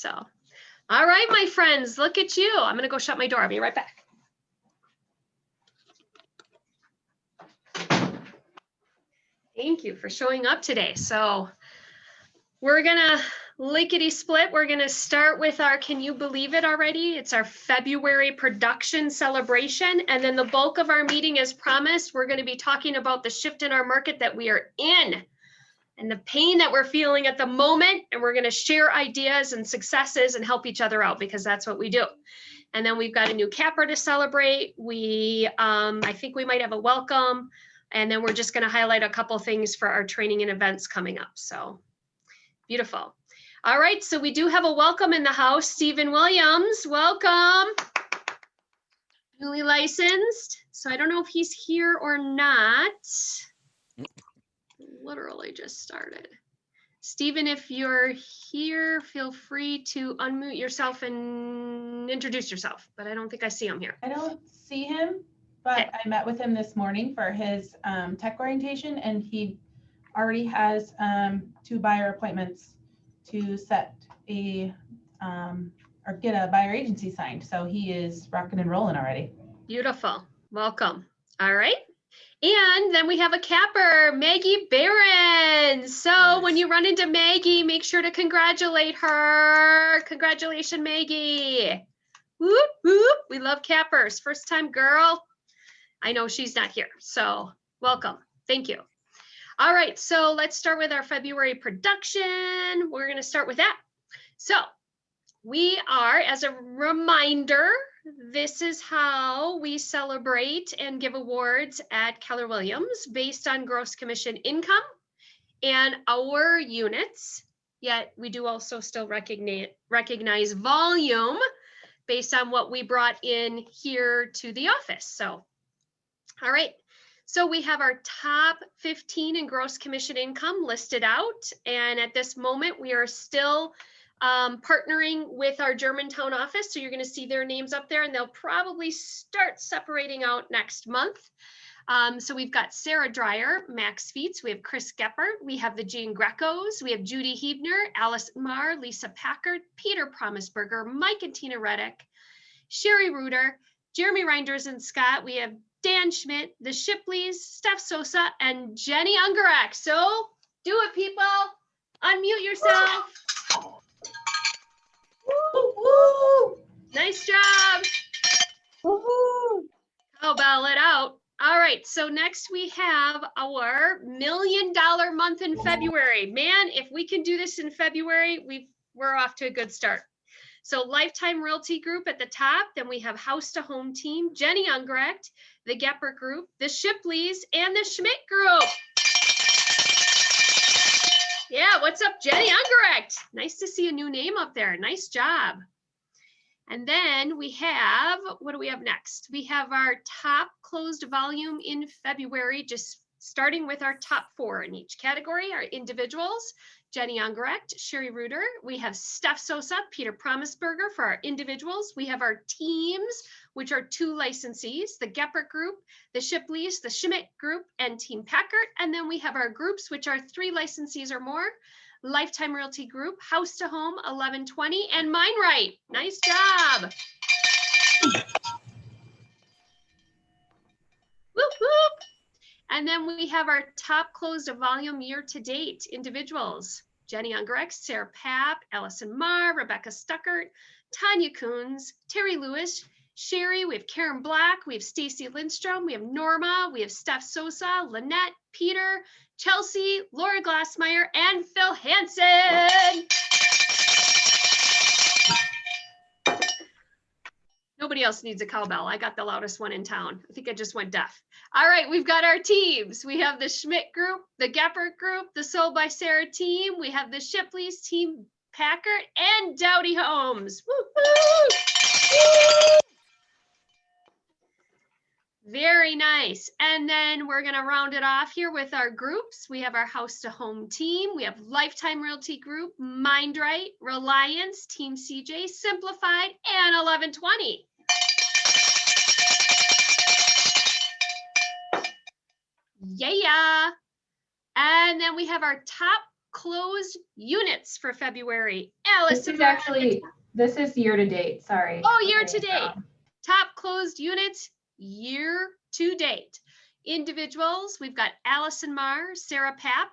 So, all right, my friends, look at you. I'm going to go shut my door. I'll be right back. Thank you for showing up today. So we're going to lickety split. We're going to start with our, can you believe it already? It's our February production celebration. And then the bulk of our meeting, as promised, we're going to be talking about the shift in our market that we are in and the pain that we're feeling at the moment. And we're going to share ideas and successes and help each other out because that's what we do. And then we've got a new capper to celebrate. I think we might have a welcome. And then we're just going to highlight a couple things for our training and events coming up. So beautiful. All right, so we do have a welcome in the house. Stephen Williams, welcome. Newly licensed. So I don't know if he's here or not. Literally just started. Stephen, if you're here, feel free to unmute yourself and introduce yourself, but I don't think I see him here. I don't see him, but Okay. I met with him this morning for his tech orientation, and he already has 2 buyer appointments to set a or get a buyer agency signed. So he is rocking and rolling already. Beautiful. Welcome. All right. And then we have a capper, Maggie Barron. So Nice. when you run into Maggie, make sure to congratulate her. Congratulations, Maggie. Whoop, whoop. We love cappers. First time girl. I know she's not here. So welcome. Thank you. All right. So let's start with our February production. We're going to start with that. So we are, as a reminder, this is how we celebrate and give awards at Keller Williams based on gross commission income and our units. Yet we do also still recognize volume based on what we brought in here to the office. So, all right. So we have our top 15 in gross commission income listed out. And at this moment, we are still partnering with our Germantown office. So you're going to see their names up there and they'll probably start separating out next month. So we've got Sarah Dreyer, Max Feets, we have Chris Geppert, we have the Jean Grecos, we have Judy Hebner, Alice Marr, Lisa Packard, Peter Promisberger, Mike and Tina Reddick, Sherry Reuter, Jeremy Reinders and Scott, we have Dan Schmidt, the Shipleys, Steph Sosa, and Jenny Ungerach. So do it, people. Unmute yourself. Woo! Nice job. Woo-hoo! Cowbell it out. All right, so next we have our $1 million month in February. Man, if we can do this in February, we're off to a good start. So Lifetime Realty Group at the top, then we have House to Home Team, Jenny Ungerecht, the Gepper Group, the Shipleys, and the Schmidt Group. Yeah, what's up, Jenny Ungerecht? Nice to see a new name up there. Nice job. And then we have, what do we have next? We have our top closed volume in February, just starting with our top 4 in each category, our individuals, Jenny Ungerecht, Sherry Reuter. We have Steph Sosa, Peter Promisberger for our individuals. We have our teams, which are 2 licensees, the Gepper Group, the Shipleys, the Schmidt Group, and Team Packard. And then we have our groups, which are 3 licensees or more. Lifetime Realty Group, House to Home, 1120, and MindRight. Nice job. Whoop, whoop. And then we have our top closed volume year to date individuals. Jenny Ungerecht, Sarah Papp, Allison Marr, Rebecca Stuckert, Tanya Coons, Terry Lewis, Sherry, we have Karen Black, we have Stacy Lindstrom, we have Norma, we have Steph Sosa, Lynette, Peter, Chelsea, Laura Glassmeyer, and Phil Hansen. Nobody else needs a cowbell. I got the loudest one in town. I think I just went deaf. All right, we've got our teams. We have the Schmidt Group, the Gepper Group, the Sold by Sarah team. We have the Shipleys, Team Packard, and Dowdy Homes. Woo-hoo! Very nice. And then we're going to round it off here with our groups. We have our House to Home team. We have Lifetime Realty Group, MindRight, Reliance, Team CJ, Simplified, and 1120. Yeah. And then we have our top closed units for February. This Allison. is year to date, sorry. Oh, year to date. Top closed units year to date. Individuals, we've got Allison Marr, Sarah Papp,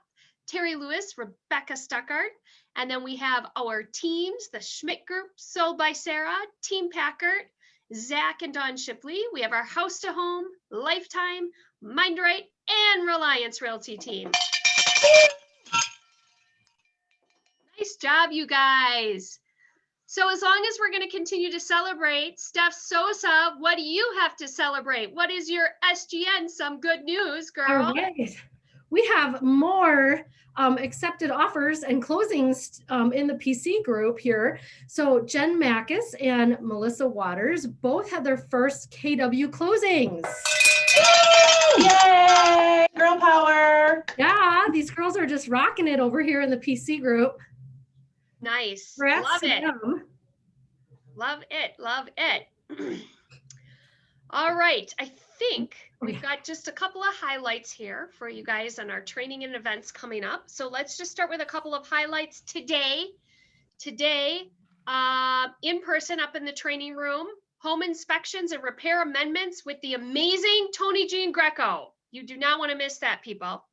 Terry Lewis, Rebecca Stuckart, and then we have our teams, the Schmidt Group, Sold by Sarah, Team Packard, Zach and Dawn Shipley. We have our House to Home, Lifetime, MindRight, and Reliance Realty team. Nice job, you guys. So as long as we're going to continue to celebrate, Steph Sosa, what do you have to celebrate? What is your SGN? Some good news, girl. All right. We have more accepted offers and closings in the PC group here. So Jen Mackus and Melissa Waters both had their first KW closings. Yay! Girl power. Yeah, these girls are just rocking it over here in the PC group. Nice. Congrats Love to it. them. Love it. Love it. All right. I think we've got just a couple of highlights here for you guys on our training and events coming up. So let's just start with a couple of highlights today. Today, in person up in the training room, home inspections and repair amendments with the amazing Tony Jean Greco. You do not want to miss that, people.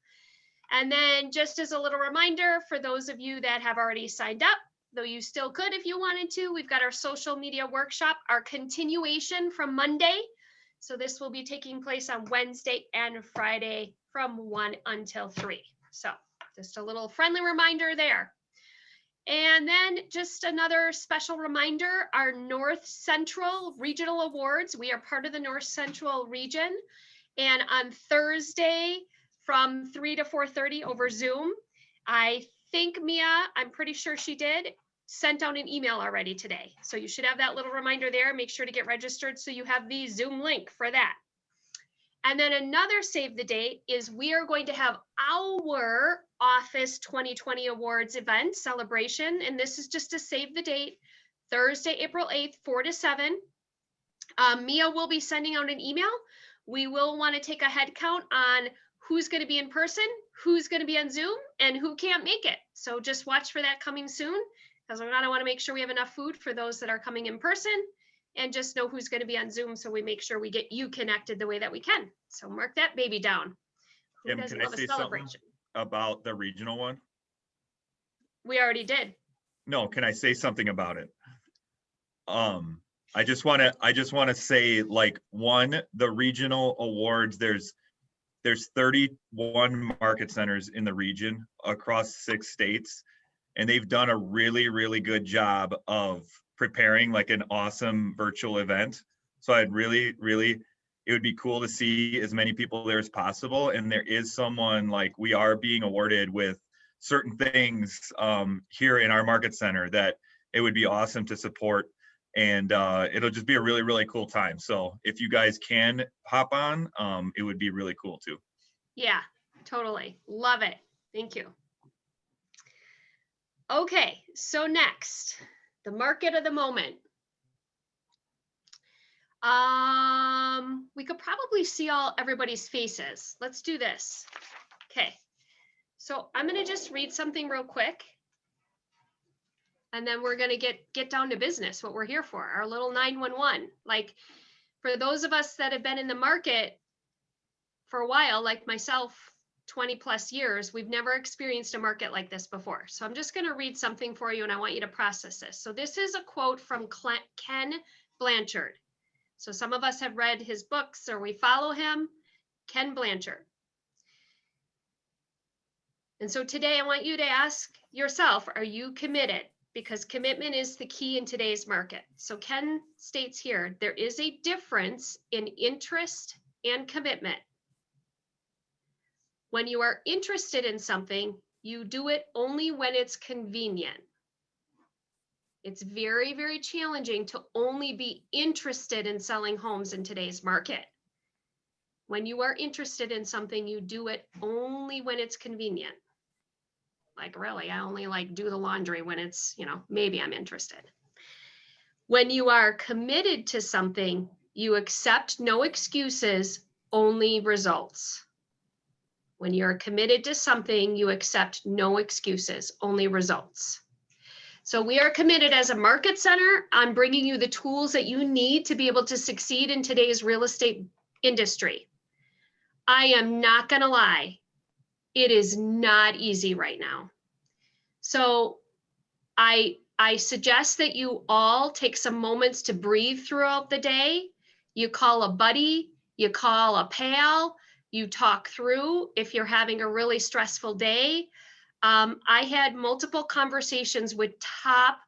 And then just as a little reminder for those of you that have already signed up, though you still could if you wanted to, we've got our social media workshop, our continuation from Monday. So this will be taking place on Wednesday and Friday from 1 until 3. So just a little friendly reminder there. And then just another special reminder, our North Central Regional Awards. We are part of the North Central region. And on Thursday from 3 to 4:30 over Zoom, I think Mia, I'm pretty sure she did, sent out an email already today. So you should have that little reminder there. Make sure to get registered so you have the Zoom link for that. And then another save the date is we are going to have our Office 2020 Awards event celebration. And this is just to save the date, Thursday, April 8th, 4 to 7. Mia will be sending out an email. We will want to take a head count on who's going to be in person, who's going to be on Zoom, and who can't make it. So just watch for that coming soon, because we're going to want to make sure we have enough food for those that are coming in person, and just know who's going to be on Zoom so we make sure we get you connected the way that we can. So mark that baby down. Who Kim, doesn't can I love a say something celebration? about the regional one? We already did. No, can I say something about it? I just want to say, like, one, the regional awards, there's 31 market centers in the region across 6 states, and they've done a really, really good job of preparing like an awesome virtual event. So I'd really, it would be cool to see as many people there as possible. And there is someone, like, we are being awarded with certain things here in our market center that it would be awesome to support. And it'll just be a really, really cool time. So if you guys can hop on, it would be really cool too. Yeah, totally. Love it. Thank you. Okay, so next, the market of the moment. We could probably see everybody's faces. Let's do this. Okay, so I'm going to just read something real quick. And then we're going to get down to business, what we're here for, our little 911. Like, for those of us that have been in the market for a while, like myself, 20 plus years, we've never experienced a market like this before. So I'm just going to read something for you and I want you to process this. So this is a quote from Ken Blanchard. So some of us have read his books or we follow him, Ken Blanchard. And so today I want you to ask yourself, are you committed? Because commitment is the key in today's market. So Ken states here, there is a difference in interest and commitment. When you are interested in something, you do it only when it's convenient. It's very, very challenging to only be interested in selling homes in today's market. When you are interested in something, you do it only when it's convenient. Like, really, I only like do the laundry when it's, maybe I'm interested. When you are committed to something, you accept no excuses, only results. When you're committed to something, you accept no excuses, only results. So we are committed as a market center on bringing you the tools that you need to be able to succeed in today's real estate industry. I am not going to lie. It is not easy right now. So I suggest that you all take some moments to breathe throughout the day. You call a buddy, you call a pal, you talk through if you're having a really stressful day. I had multiple conversations with top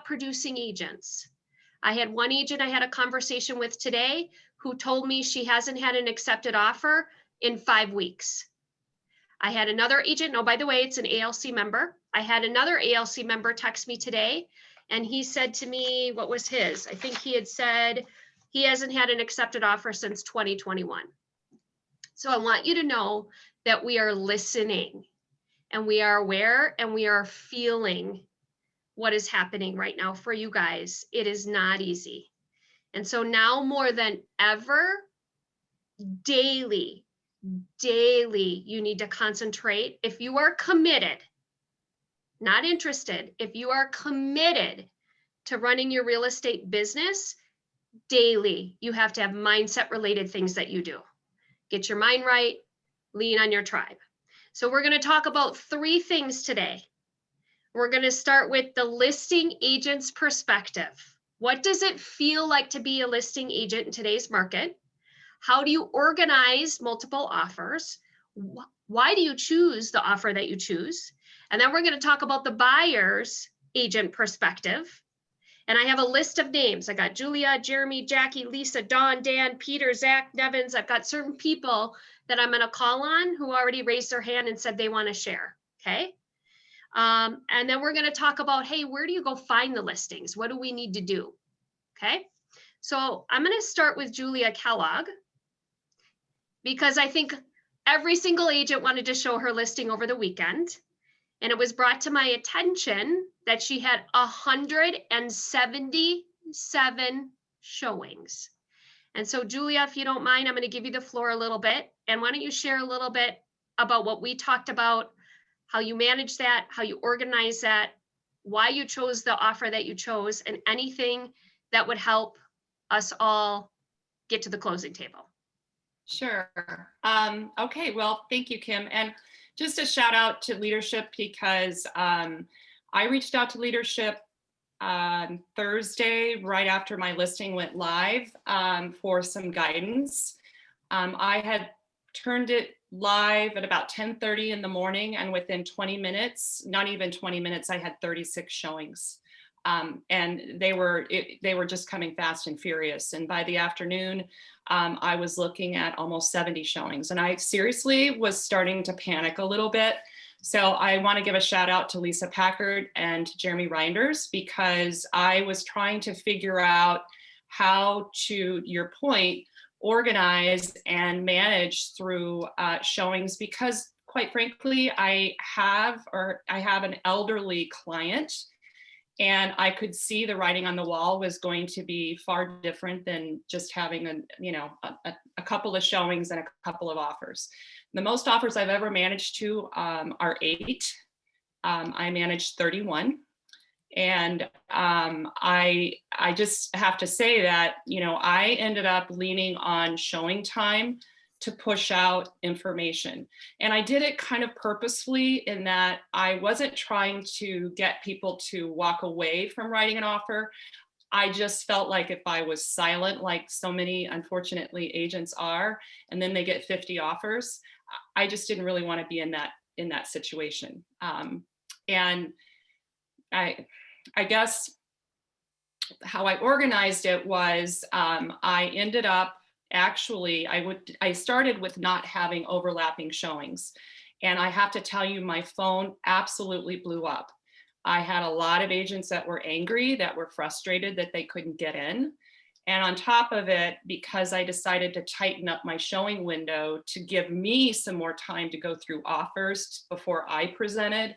producing agents. I had one agent I had a conversation with today who told me she hasn't had an accepted offer in 5 weeks. I had another agent, oh, by the way, it's an ALC member. I had another ALC member text me today, and he said to me, what was his? I think he had said he hasn't had an accepted offer since 2021. So I want you to know that we are listening and we are aware and we are feeling what is happening right now for you guys. It is not easy. And so now more than ever, daily, you need to concentrate. If you are committed, not interested, if you are committed to running your real estate business, daily, you have to have mindset related things that you do. Get your mind right, lean on your tribe. So we're going to talk about 3 things today. We're going to start with the listing agent's perspective. What does it feel like to be a listing agent in today's market? How do you organize multiple offers? Why do you choose the offer that you choose? And then we're going to talk about the buyer's agent perspective. And I have a list of names. I got Julia, Jeremy, Jackie, Lisa, Dawn, Dan, Peter, Zach, Nevins. I've got certain people that I'm going to call on who already raised their hand and said they want to share. Okay. And then we're going to talk about, hey, where do you go find the listings? What do we need to do? Okay. So I'm going to start with Julia Kellogg, because I think every single agent wanted to show her listing over the weekend. And it was brought to my attention that she had 177 showings. And so Julia, if you don't mind, I'm going to give you the floor a little bit. And why don't you share a little bit about what we talked about, how you manage that, how you organize that, why you chose the offer that you chose, and anything that would help us all get to the closing table. Sure. Okay, well, thank you, Kim. And just a shout out to leadership, because I reached out to leadership on Thursday, right after my listing went live, for some guidance. I had turned it live at about 10:30 in the morning, and within 20 minutes, not even 20 minutes, I had 36 showings. And they were just coming fast and furious. And by the afternoon, I was looking at almost 70 showings, and I seriously was starting to panic a little bit. So I want to give a shout out to Lisa Packard and Jeremy Reinders, because I was trying to figure out how to, your point, organize and manage through showings, because quite frankly, I have an elderly client, and I could see the writing on the wall was going to be far different than just having a couple of showings and a couple of offers. The most offers I've ever managed to are 8. I managed 31. And I just have to say that, I ended up leaning on showing time to push out information. And I did it kind of purposefully, in that I wasn't trying to get people to walk away from writing an offer. I just felt like if I was silent, like so many, unfortunately, agents are, and then they get 50 offers, I just didn't really want to be in that situation. And I guess how I organized it was, I ended up actually, I started with not having overlapping showings. And I have to tell you, my phone absolutely blew up. I had a lot of agents that were angry, that were frustrated that they couldn't get in. And on top of it, because I decided to tighten up my showing window to give me some more time to go through offers before I presented,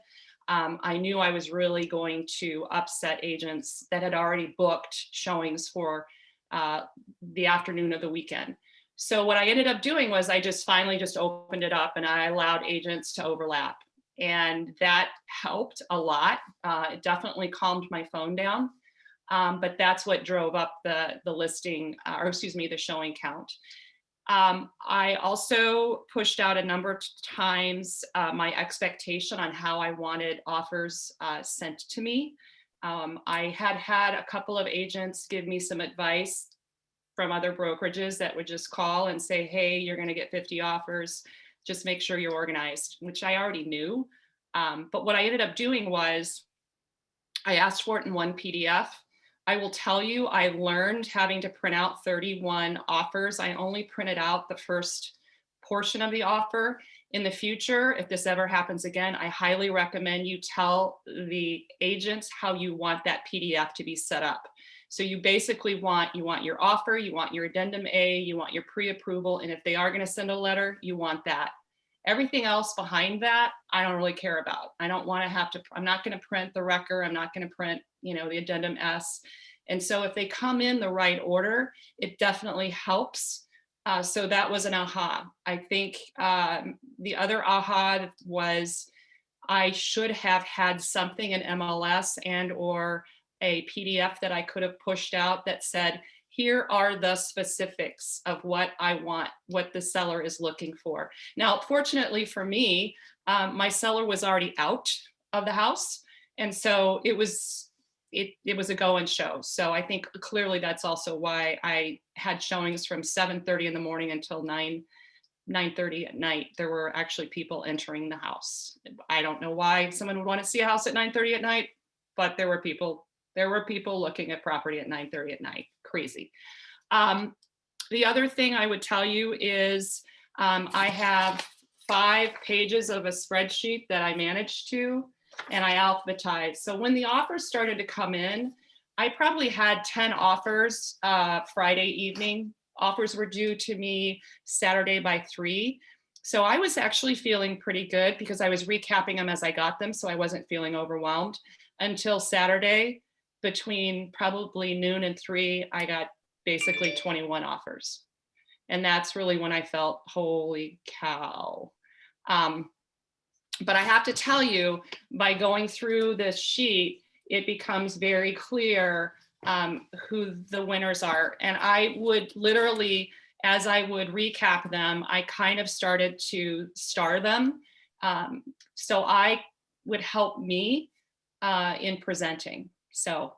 I knew I was really going to upset agents that had already booked showings for the afternoon of the weekend. So what I ended up doing was I just finally just opened it up and I allowed agents to overlap. And that helped a lot. It definitely calmed my phone down. But that's what drove up the listing, or excuse me, the showing count. I also pushed out a number of times my expectation on how I wanted offers sent to me. I had a couple of agents give me some advice from other brokerages that would just call and say, hey, you're going to get 50 offers. Just make sure you're organized, which I already knew. But what I ended up doing was I asked for it in one PDF. I will tell you, I learned having to print out 31 offers. I only printed out the first portion of the offer. In the future, if this ever happens again, I highly recommend you tell the agents how you want that PDF to be set up. So you basically want your offer, you want your addendum A, you want your pre-approval, and if they are going to send a letter, you want that. Everything else behind that, I don't really care about. I don't want to have to, I'm not going to print the record, I'm not going to print, the addendum S. And so if they come in the right order, it definitely helps. So that was an aha. I think the other aha was I should have had something in MLS and or a PDF that I could have pushed out that said, here are the specifics of what I want, what the seller is looking for. Now, fortunately for me, my seller was already out of the house. And so it was a go and show. So I think clearly that's also why I had showings from 7:30 in the morning until 9:30 at night. There were actually people entering the house. I don't know why someone would want to see a house at 9:30 at night, but there were people looking at property at 9:30 at night. Crazy. The other thing I would tell you is I have 5 pages of a spreadsheet that I managed to, and I alphabetized. So when the offers started to come in, I probably had 10 offers Friday evening. Offers were due to me Saturday by 3. So I was actually feeling pretty good because I was recapping them as I got them. So I wasn't feeling overwhelmed until Saturday. Between probably noon and 3, I got basically 21 offers. And that's really when I felt, holy cow. But I have to tell you, by going through this sheet, it becomes very clear who the winners are. And I would literally, as I would recap them, I kind of started to star them. So I would help me in presenting. So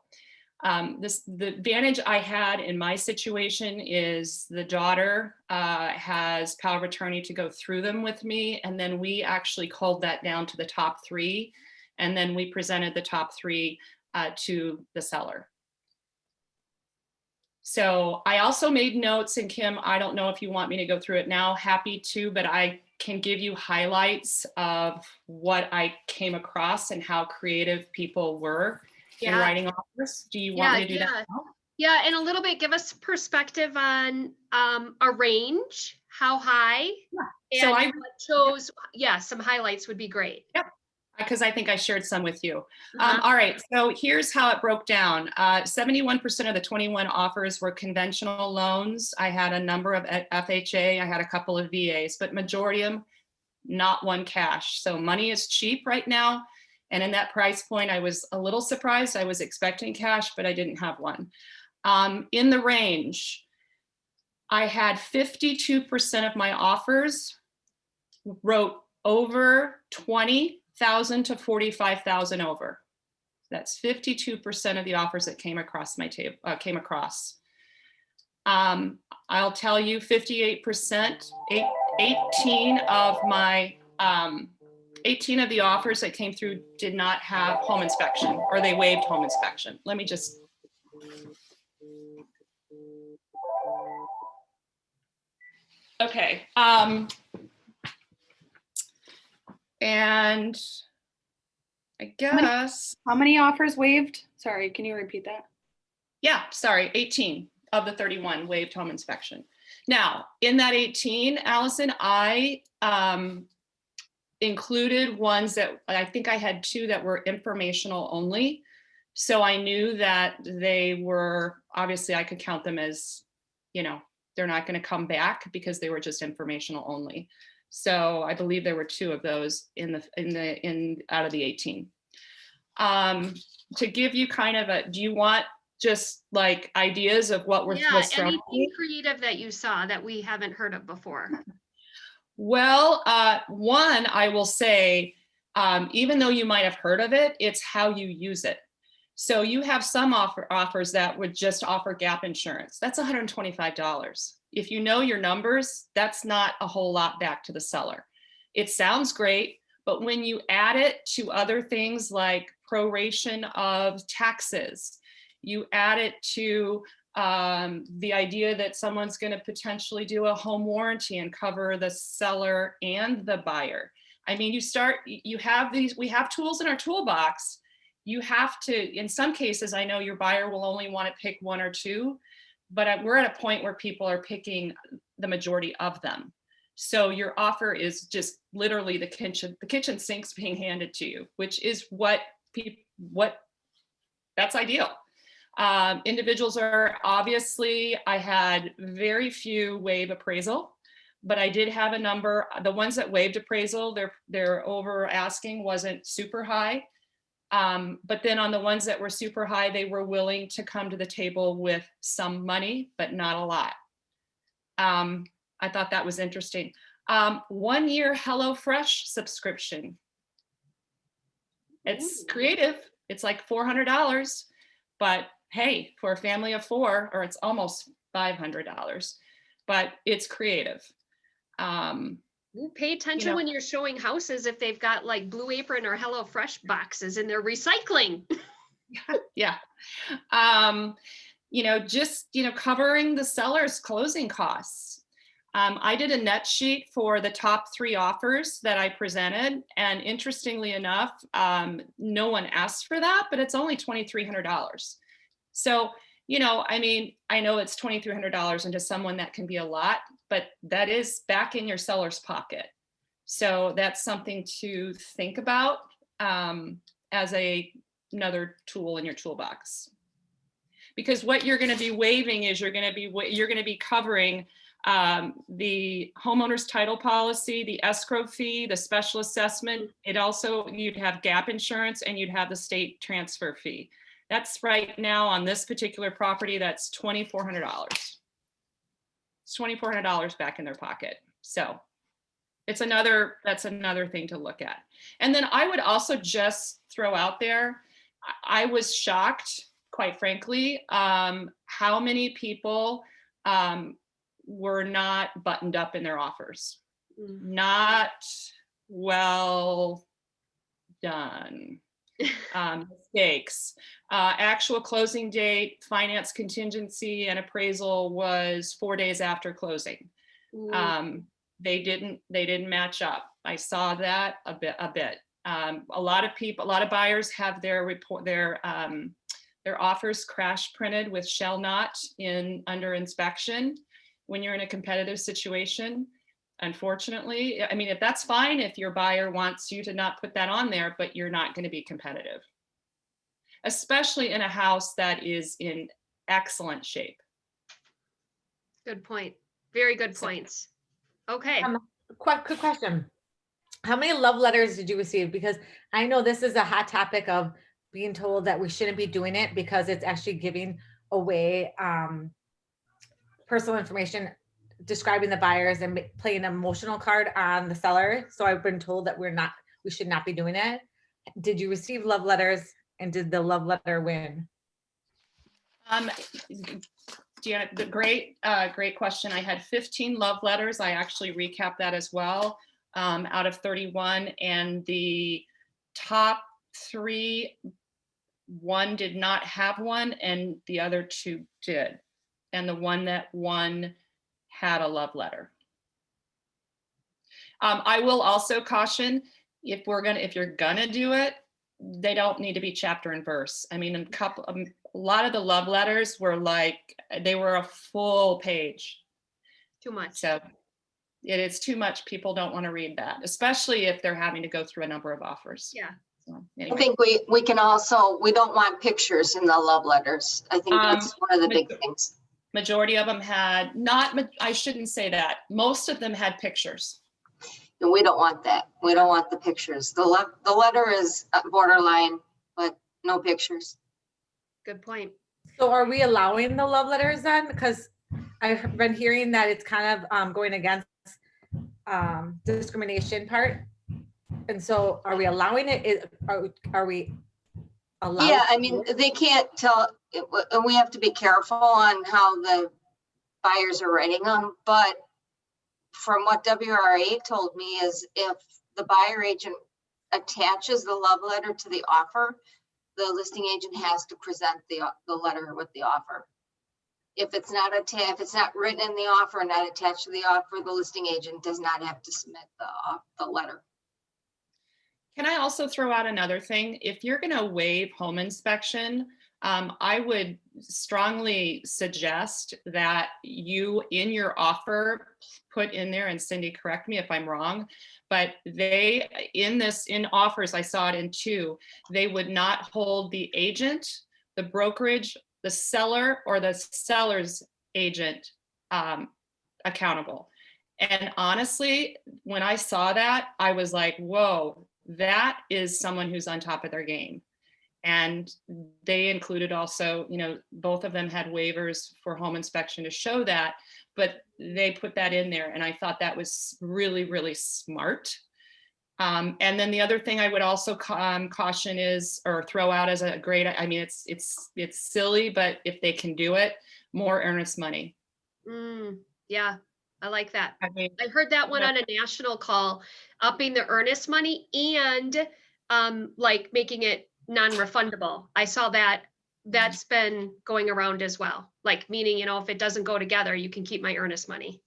the advantage I had in my situation is the daughter has power of attorney to go through them with me. And then we actually culled that down to the top 3. And then we presented the top 3 to the seller. So I also made notes, and Kim, I don't know if you want me to go through it now, happy to, but I can give you highlights of what I came across and how creative people were in writing offers. Do you want me to do that now? Yeah, and a little bit, give us perspective on a range, how high. Yeah. So I chose, some highlights would be great. Yep. Because I think I shared some with you. All right, so here's how it broke down. 71% of the 21 offers were conventional loans. I had a number of FHA, I had a couple of VAs, but majority of them, not one cash. So money is cheap right now. And in that price point, I was a little surprised. I was expecting cash, but I didn't have one. In the range, I had 52% of my offers wrote over 20,000 to 45,000 over. That's 52% of the offers that came across my table, I'll tell you 58%, 18 of the offers that came through did not have home inspection, or they waived home inspection. Let me just. Okay. And I guess. How many offers waived? Sorry, can you repeat that? Yeah, sorry, 18 of the 31 waived home inspection. Now, in that 18, Allison, I included ones that I think I had 2 that were informational only. So I knew that they were, obviously I could count them as, they're not going to come back because they were just informational only. So I believe there were 2 of those out of the 18. To give you kind of a, do you want just like ideas of what Yeah, was thrown? anything creative that you saw that we haven't heard of before? Well, one, I will say, even though you might have heard of it, it's how you use it. So you have some offers that would just offer gap insurance. That's $125. If you know your numbers, that's not a whole lot back to the seller. It sounds great, but when you add it to other things like proration of taxes, you add it to the idea that someone's going to potentially do a home warranty and cover the seller and the buyer. I mean, you have these, we have tools in our toolbox. You have to, in some cases, I know your buyer will only want to pick 1 or 2, but we're at a point where people are picking the majority of them. So your offer is just literally the kitchen sinks being handed to you, which is that's ideal. Individuals are obviously, I had very few waive appraisal, but I did have a number. The ones that waived appraisal, their over asking wasn't super high. But then on the ones that were super high, they were willing to come to the table with some money, but not a lot. I thought that was interesting. 1 year HelloFresh subscription. It's creative. It's like $400, but hey, for a family of 4, or it's almost $500, but it's creative. Pay attention when you're showing houses if they've got like Blue Apron or HelloFresh boxes in their recycling. Yeah. Just covering the seller's closing costs. I did a net sheet for the top 3 offers that I presented. And interestingly enough, no one asked for that, but it's only $2,300. So, I mean, I know it's $2,300 and to someone that can be a lot, but that is back in your seller's pocket. So that's something to think about as another tool in your toolbox. Because what you're going to be waiving is you're going to be covering the homeowner's title policy, the escrow fee, the special assessment. You'd have gap insurance and you'd have the state transfer fee. That's right now on this particular property, that's $2,400. It's $2,400 back in their pocket. So that's another thing to look at. And then I would also just throw out there, I was shocked, quite frankly, how many people were not buttoned up in their offers. Not well done. Mistakes. Actual closing date, finance contingency, and appraisal was 4 days after closing. They didn't match up. I saw that a bit. A lot of buyers have their offers crash printed with shall not under inspection when you're in a competitive situation. Unfortunately, I mean, if that's fine, if your buyer wants you to not put that on there, but you're not going to be competitive, especially in a house that is in excellent shape. Good point. Very good points. Okay. Quick question. How many love letters did you receive? Because I know this is a hot topic of being told that we shouldn't be doing it because it's actually giving away personal information, describing the buyers and playing an emotional card on the seller. So I've been told that we should not be doing it. Did you receive love letters, and did the love letter win? Deanna, great question. I had 15 love letters. I actually recapped that as well, out of 31, and the top 3, 1 did not have one and the other 2 did. And the one that won had a love letter. I will also caution, if you're gonna do it, they don't need to be chapter and verse. I mean, a lot of the love letters were they were a full page. Too much. So it is too much. People don't want to read that, especially if they're having to go through a number of offers. Yeah. So, I anyway. think we can also, we don't want pictures in the love letters. I think that's one of the big things. Majority of them had I shouldn't say that. Most of them had pictures. And we don't want that. We don't want the pictures. The letter is borderline, but no pictures. Good point. So are we allowing the love letters then? Because I've been hearing that it's kind of going against discrimination part. And so are we allowing it? Are we allowing? Yeah, I mean, they can't tell, and we have to be careful on how the buyers are writing them, but from what WRA told me is if the buyer agent attaches the love letter to the offer, the listing agent has to present the letter with the offer. If it's not written in the offer and not attached to the offer, the listing agent does not have to submit the letter. Can I also throw out another thing? If you're going to waive home inspection, I would strongly suggest that you, in your offer, put in there, and Cindy, correct me if I'm wrong, but in offers, I saw it in 2, they would not hold the agent, the brokerage, the seller, or the seller's agent accountable. And honestly, when I saw that, I was like, whoa, that is someone who's on top of their game. And they included also, both of them had waivers for home inspection to show that, but they put that in there. And I thought that was really, really smart. And then the other thing I would also caution is, or throw out as a great, I mean, it's silly, but if they can do it, more earnest money. Yeah, I like that. I mean, I heard that one on a national call, upping the earnest money and like making it non-refundable. I saw that that's been going around as well. Like meaning, if it doesn't go together, you can keep my earnest money.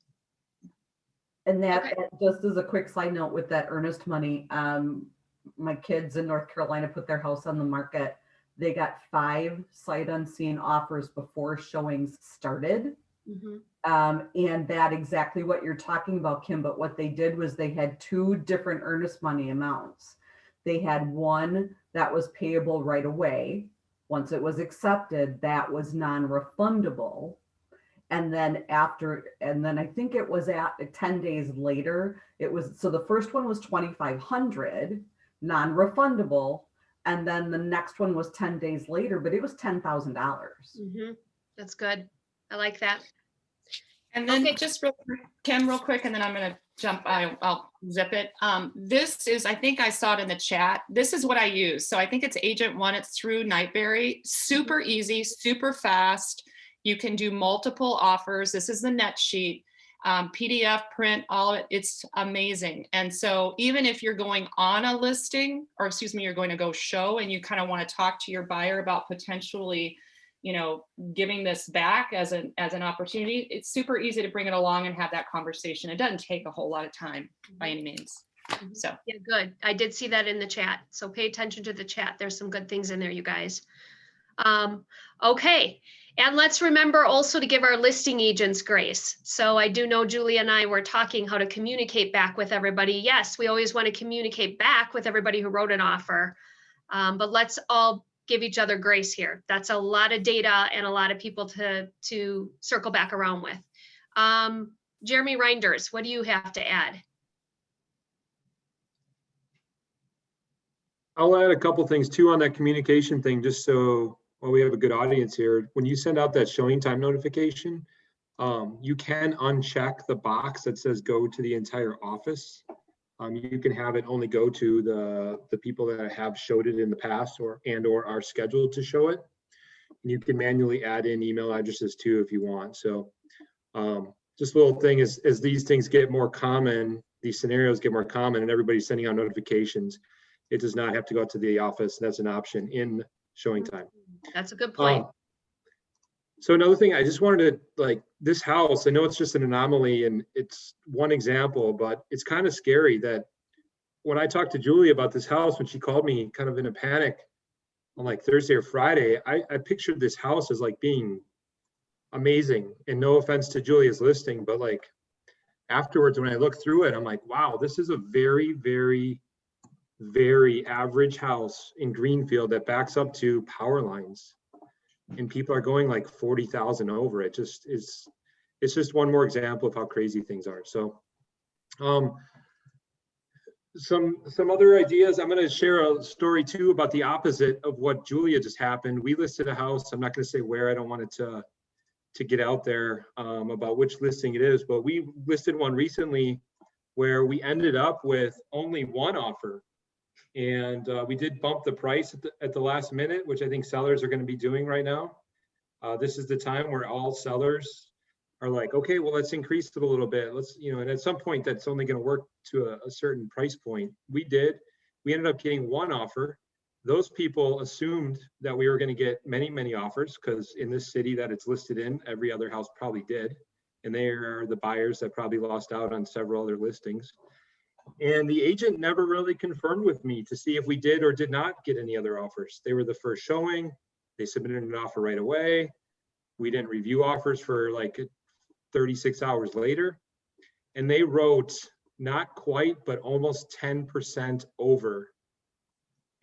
And that just as a quick side note with that earnest money, my kids in North Carolina put their house on the market. They got 5 sight unseen offers before showings started. Mm-hmm. And that exactly what you're talking about, Kim, but what they did was they had 2 different earnest money amounts. They had one that was payable right away. Once it was accepted, that was non-refundable. And then I think it was at 10 days later, so the first one was $2,500, non-refundable. And then the next one was 10 days later, but it was $10,000. Mm-hmm. That's good. I like that. And then just real quick, Kim, real quick, and then I'm going to jump, I'll zip it. This is, I think I saw it in the chat. This is what I use. So I think it's Agent One. It's through Nightberry. Super easy, super fast. You can do multiple offers. This is the net sheet, PDF, print, all of it. It's amazing. And so even if you're going on a listing, or excuse me, you're going to go show and you kind of want to talk to your buyer about potentially, giving this back as an opportunity, it's super easy to bring it along and have that conversation. It doesn't take a whole lot of time by any means. So yeah, good. I did see that in the chat. So pay attention to the chat. There's some good things in there, you guys. Okay. And let's remember also to give our listing agents grace. So I do know Julie and I were talking how to communicate back with everybody. Yes, we always want to communicate back with everybody who wrote an offer, but let's all give each other grace here. That's a lot of data and a lot of people to circle back around with. Jeremy Reinders, what do you have to add? I'll add a couple things too on that communication thing, just so we have a good audience here. When you send out that showing time notification, you can uncheck the box that says go to the entire office. You can have it only go to the people that have showed it in the past or are scheduled to show it. And you can manually add in email addresses too if you want. So just a little thing is, as these things get more common, these scenarios get more common and everybody's sending out notifications, it does not have to go out to the office. That's an option in showing time. That's a good point. So another thing, I just wanted to, this house, I know it's just an anomaly and it's one example, but it's kind of scary that when I talked to Julie about this house, when she called me kind of in a panic on Thursday or Friday, I pictured this house as being amazing. And no offense to Julia's listing, but afterwards, when I looked through it, I'm like, wow, this is a very, very, very average house in Greenfield that backs up to power lines. and people are going like 40,000 over. It just is, it's just one more example of how crazy things are. So some other ideas. I'm going to share a story too about the opposite of what Julia just happened. We listed a house. I'm not going to say where. I don't want it to get out there about which listing it is, but we listed one recently where we ended up with only one offer. And we did bump the price at the last minute, which I think sellers are going to be doing right now. This is the time where all sellers are like, okay, well, let's increase it a little bit. Let's, you know, and at some point that's only going to work to a certain price point. We ended up getting one offer. Those people assumed that we were going to get many, many offers because in this city that it's listed in, every other house probably did. And they are the buyers that probably lost out on several other listings. And the agent never really confirmed with me to see if we did or did not get any other offers. They were the first showing. They submitted an offer right away. We didn't review offers for like 36 hours later. And they wrote not quite, but almost 10% over.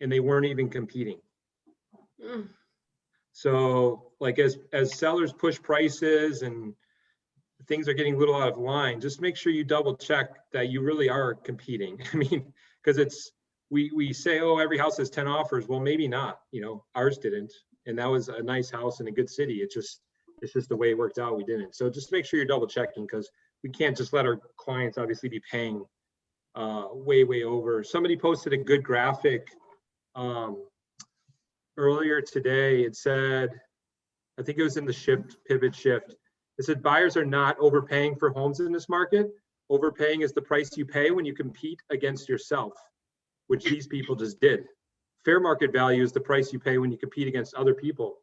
And they weren't even competing. So like as sellers push prices and things are getting a little out of line, just make sure you double check that you really are competing. I mean, because it's, we say, oh, every house has 10 offers. Well, maybe not, you know, ours didn't. And that was a nice house in a good city. It's just the way it worked out. We didn't. So just make sure you're double checking because we can't just let our clients obviously be paying way over. Somebody posted a good graphic earlier today. It said, I think it was in the pivot shift. It said buyers are not overpaying for homes in this market. Overpaying is the price you pay when you compete against yourself, which these people just did. Fair market value is the price you pay when you compete against other people.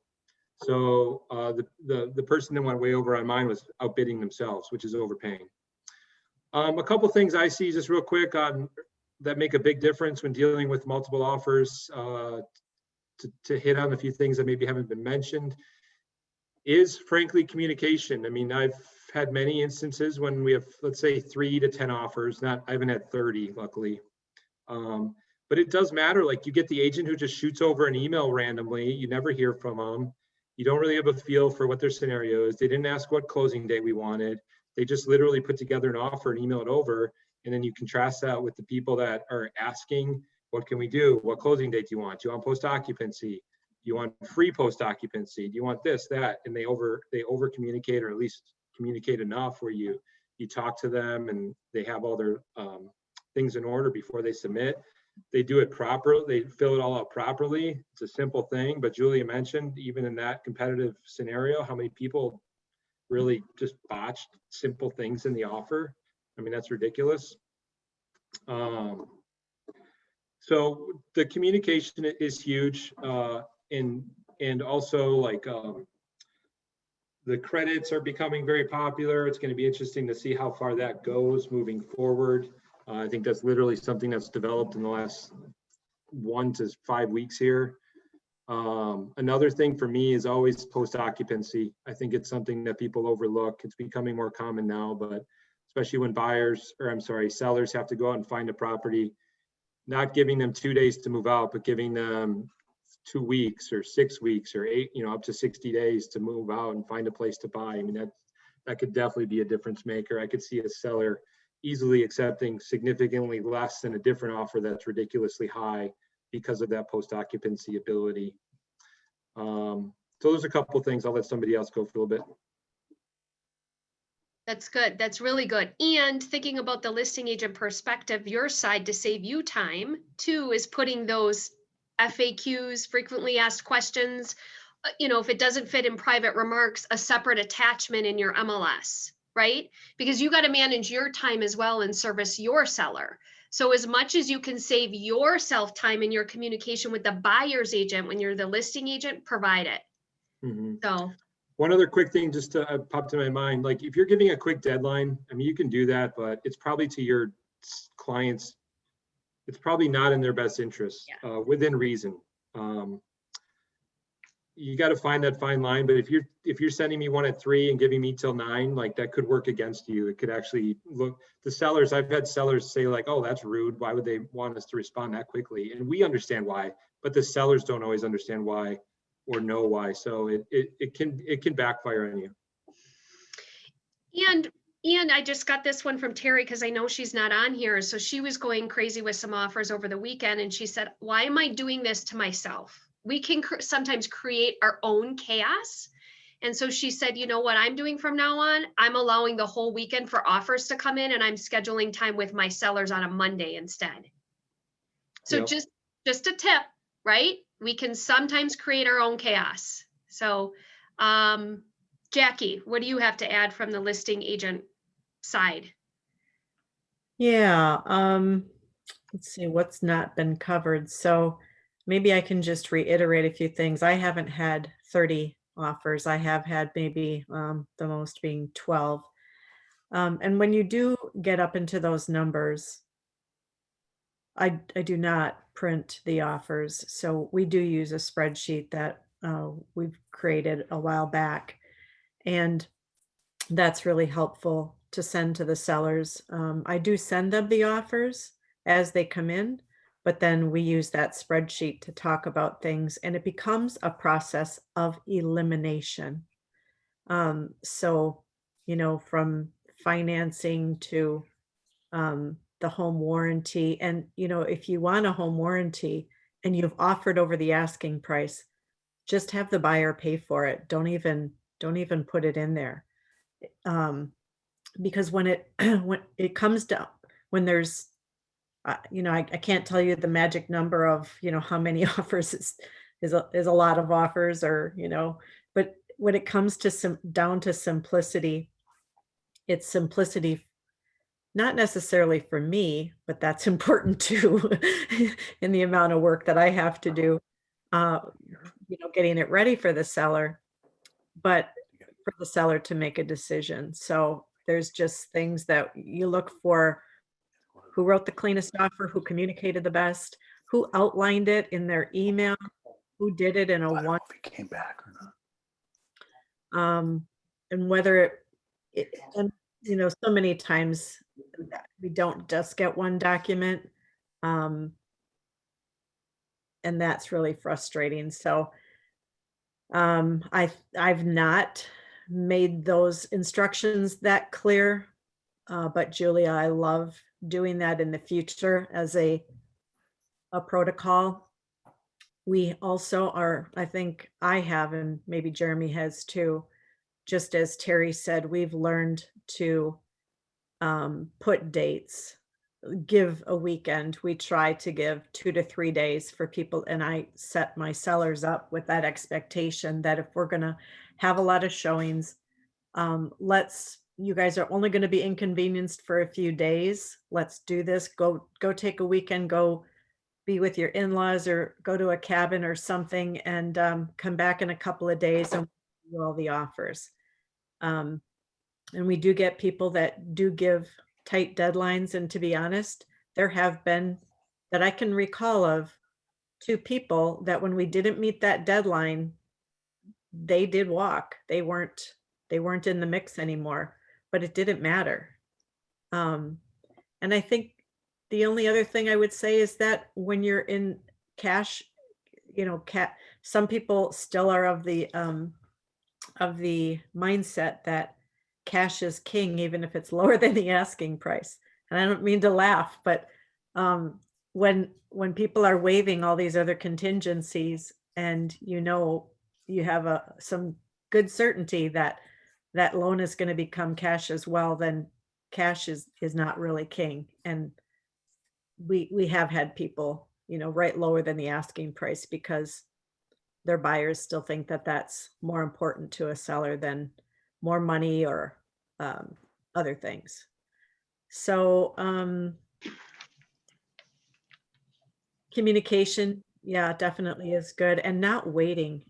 So the person that went way over on mine was outbidding themselves, which is overpaying. A couple things I see just real quick that make a big difference when dealing with multiple offers, to hit on a few things that maybe haven't been mentioned, is frankly communication. I mean, I've had many instances when we have, let's say 3 to 10 offers. I haven't had 30, luckily. But it does matter. Like you get the agent who just shoots over an email randomly. You never hear from them. You don't really have a feel for what their scenario is. They didn't ask what closing date we wanted. They just literally put together an offer and email it over. And then you contrast that with the people that are asking, what can we do? What closing date do you want? Do you want post occupancy? Do you want free post occupancy? Do you want this, that? And they over communicate, or at least communicate enough where you talk to them and they have all their things in order before they submit. They do it properly. They fill it all out properly. It's a simple thing, but Julia mentioned even in that competitive scenario, how many people really just botched simple things in the offer. I mean, that's ridiculous. So the communication is huge. And also like the credits are becoming very popular. It's going to be interesting to see how far that goes moving forward. I think that's literally something that's developed in the last 1 to 5 weeks here. Another thing for me is always post occupancy. I think it's something that people overlook. It's becoming more common now, but especially when sellers have to go out and find a property, not giving them 2 days to move out, but giving them 2 weeks or 6 weeks or 8, up to 60 days to move out and find a place to buy. I mean, that could definitely be a difference maker. I could see a seller easily accepting significantly less than a different offer that's ridiculously high because of that post occupancy ability. So there's a couple things. I'll let somebody else go for a little bit. That's good. That's really good. And thinking about the listing agent perspective, your side to save you time too is putting those FAQs, frequently asked questions, if it doesn't fit in private remarks, a separate attachment in your MLS, right? Because you got to manage your time as well and service your seller. So as much as you can save yourself time in your communication with the buyer's agent, when you're the listing agent, provide it. Mm-hmm. So one other quick thing just to pop to my mind, like if you're giving a quick deadline, I mean, you can do that, but it's probably to your clients, it's probably not in their best interest, within reason. You got to find that fine line, but if you're sending me one at 3 and giving me till 9, like that could work against you. It could actually look, the sellers, I've had sellers say like, oh, that's rude. Why would they want us to respond that quickly? And we understand why, but the sellers don't always understand why or know why. So it can backfire on you. And I just got this one from Terry because I know she's not on here. So she was going crazy with some offers over the weekend. And she said, why am I doing this to myself? We can sometimes create our own chaos. And so she said, you know what I'm doing from now on? I'm allowing the whole weekend for offers to come in, and I'm scheduling time with my sellers on a Monday instead. So Yep. just a tip, right? We can sometimes create our own chaos. So, Jackie, what do you have to add from the listing agent side? Yeah, let's see what's not been covered. So maybe I can just reiterate a few things. I haven't had 30 offers. I have had maybe the most being 12. And when you do get up into those numbers, I do not print the offers. So we do use a spreadsheet that we've created a while back. And that's really helpful to send to the sellers. I do send them the offers as they come in, but then we use that spreadsheet to talk about things, and it becomes a process of elimination. So, you know, from financing to the home warranty. And, you know, if you want a home warranty and you've offered over the asking price, just have the buyer pay for it. Don't even put it in there. Because when it comes down, when there's, you know, I can't tell you the magic number of, you know, how many offers is a lot of offers, or, you know, but when it comes to down to simplicity, it's simplicity, not necessarily for me, but that's important too, in the amount of work that I have to do, you know, getting it ready for the seller, but for the seller to make a decision. So there's just things that you look for: who wrote the cleanest offer, who communicated the best, who outlined it in their email, who did it in a one. Came back or not. And whether it, and you know, so many times we don't just get one document, and that's really frustrating. So I've not made those instructions that clear, but Julia, I love doing that in the future as a protocol. We also are, I think I have, and maybe Jeremy has too, just as Terry said, we've learned to put dates, give a weekend. We try to give 2 to 3 days for people. And I set my sellers up with that expectation that if we're going to have a lot of showings, you guys are only going to be inconvenienced for a few days. Let's do this. Go take a weekend, go be with your in-laws or go to a cabin or something, and come back in a couple of days and do all the offers. And we do get people that do give tight deadlines. And to be honest, there have been, that I can recall of, 2 people that when we didn't meet that deadline, they did walk. They weren't in the mix anymore, but it didn't matter. And I think the only other thing I would say is that when you're in cash, you know, some people still are of the mindset that cash is king, even if it's lower than the asking price. And I don't mean to laugh, but when people are waiving all these other contingencies, and you know you have some good certainty that that loan is going to become cash as well, then cash is not really king. And we have had people, you know, write lower than the asking price because their buyers still think that that's more important to a seller than more money or other things. So communication, yeah, definitely is good, and not waiting.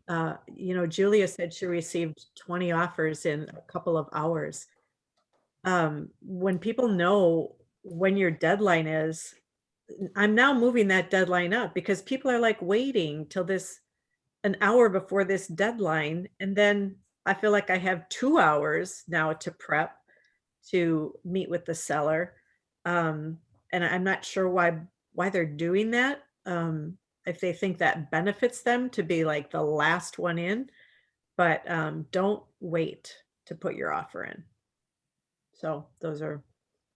You know, Julia said she received 20 offers in a couple of hours. When people know when your deadline is, I'm now moving that deadline up because people are like waiting till an hour before this deadline. And then I feel like I have 2 hours now to prep to meet with the seller. And I'm not sure why they're doing that. if they think that benefits them to be like the last one in, but don't wait to put your offer in. So those are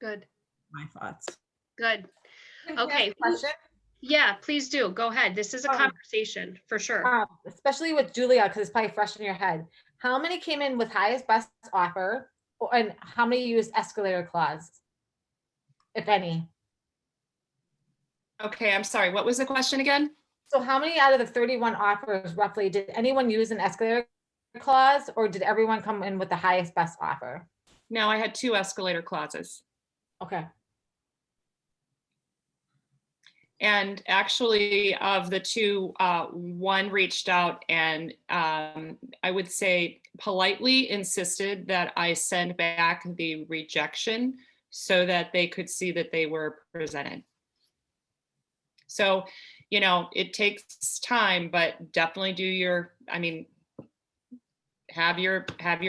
Good, my thoughts. good. Can I ask Okay. a question? Yeah, please do. Go ahead. This is a Um, conversation for sure. Especially with Julia, because it's probably fresh in your head. How many came in with highest best offer, and how many used escalator clause, if any? Okay, I'm sorry. What was the question again? So how many out of the 31 offers roughly did anyone use an escalator clause, or did everyone come in with the highest best offer? No, I had 2 escalator clauses. Okay. And actually, of the 2, one reached out and I would say politely insisted that I send back the rejection so that they could see that they were presented. So, you know, it takes time, but definitely do your, I mean, have your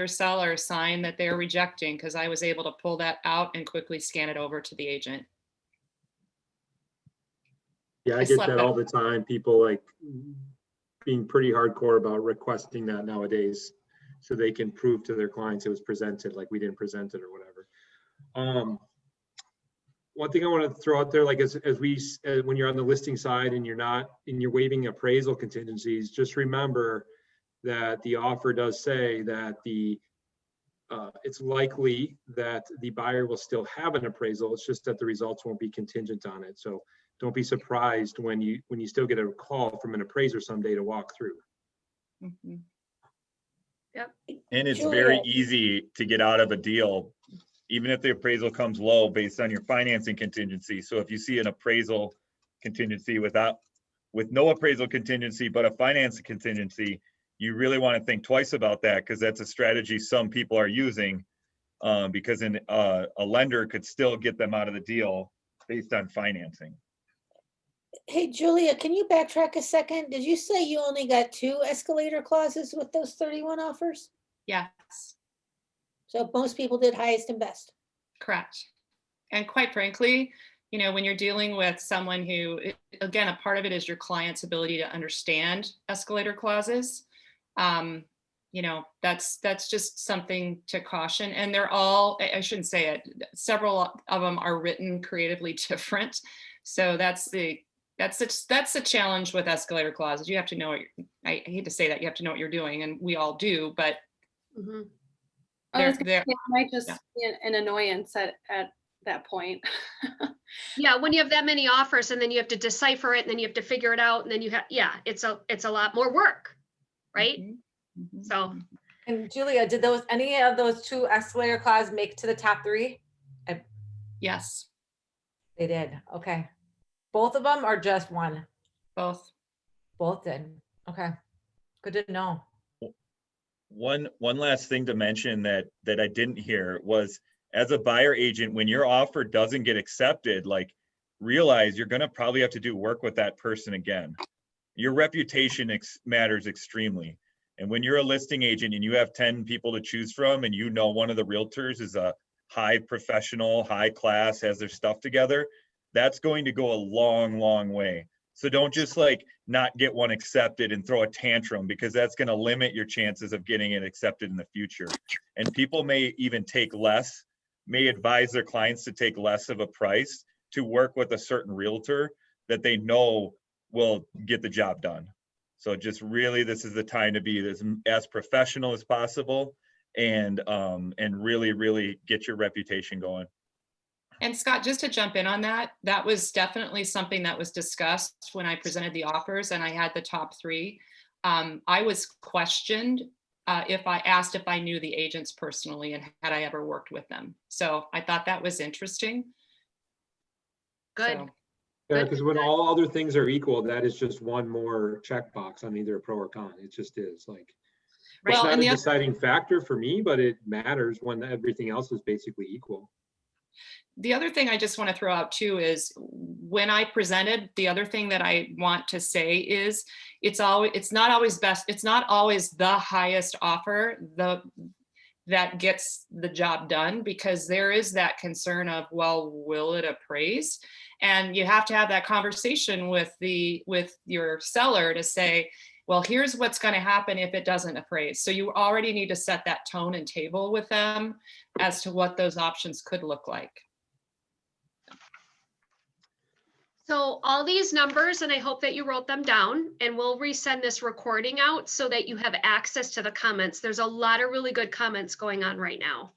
seller sign that they're rejecting, because I was able to pull that out and quickly scan it over to the agent. Yeah, I I get slept that all the time. People like being pretty hardcore about requesting that nowadays, so they can prove to their clients it was presented, like we didn't present it or whatever. One thing I want to throw out there, like as when you're on the listing side and you're waiving appraisal contingencies, just remember that the offer does say that it's likely that the buyer will still have an appraisal. It's just that the results won't be contingent on it. So don't be surprised when you still get a call from an appraiser someday to walk through. Mhm. Yep. And it's very easy to get out of a deal, even if the appraisal comes low based on your financing contingency. So if you see an appraisal contingency with no appraisal contingency, but a financing contingency, you really want to think twice about that, because that's a strategy some people are using, because a lender could still get them out of the deal based on financing. Hey, Julia, can you backtrack a second? Did you say you only got 2 escalator clauses with those 31 offers? Yes, So most people did highest and best. correct. And quite frankly, you know, when you're dealing with someone who, again, a part of it is your client's ability to understand escalator clauses. You know, that's just something to caution. And they're all, I shouldn't say it, several of them are written creatively different. So that's the challenge with escalator clauses. You have to know what I hate to say that, you have to know what you're doing, and we all do, but I was gonna they're say, it might just yeah. be an annoyance at that point. Yeah, when you have that many offers and then you have to decipher it and then you have to figure it out and then you have, yeah, it's a lot more work, right? Mhm. So, And Julia, did any of those 2 escalator clause make it to the top 3? Yes, They did. Okay. Both of them or just one? both. Both did. Okay. Good to know. One last thing to mention that I didn't hear was, as a buyer agent, when your offer doesn't get accepted, like, realize you're going to probably have to do work with that person again. Your reputation matters extremely. And when you're a listing agent and you have 10 people to choose from, and you know one of the realtors is a high professional, high class, has their stuff together, that's going to go a long, long way. So don't just like not get one accepted and throw a tantrum, because that's going to limit your chances of getting it accepted in the future. And people may even may advise their clients to take less of a price to work with a certain realtor that they know will get the job done. So just really, this is the time to be as professional as possible, and really, really get your reputation going. And Scott, just to jump in on that, that was definitely something that was discussed when I presented the offers and I had the top 3. I was questioned if I asked if I knew the agents personally and had I ever worked with them. So I thought that was interesting. good. So, Yeah, because when all other things are equal, that is just one more checkbox on either a pro or con. It just is like, it's well, not and a the deciding factor for me, but it matters when everything else is basically equal. The other thing I just want to throw out too is, when I presented, the other thing that I want to say is it's not always best. It's not always the highest offer. that gets the job done, because there is that concern of, well, will it appraise? And you have to have that conversation with your seller to say, well, here's what's going to happen if it doesn't appraise. So you already need to set that tone and table with them as to what those options could look like. So all these numbers, and I hope that you wrote them down, and we'll resend this recording out so that you have access to the comments. There's a lot of really good comments going on right now.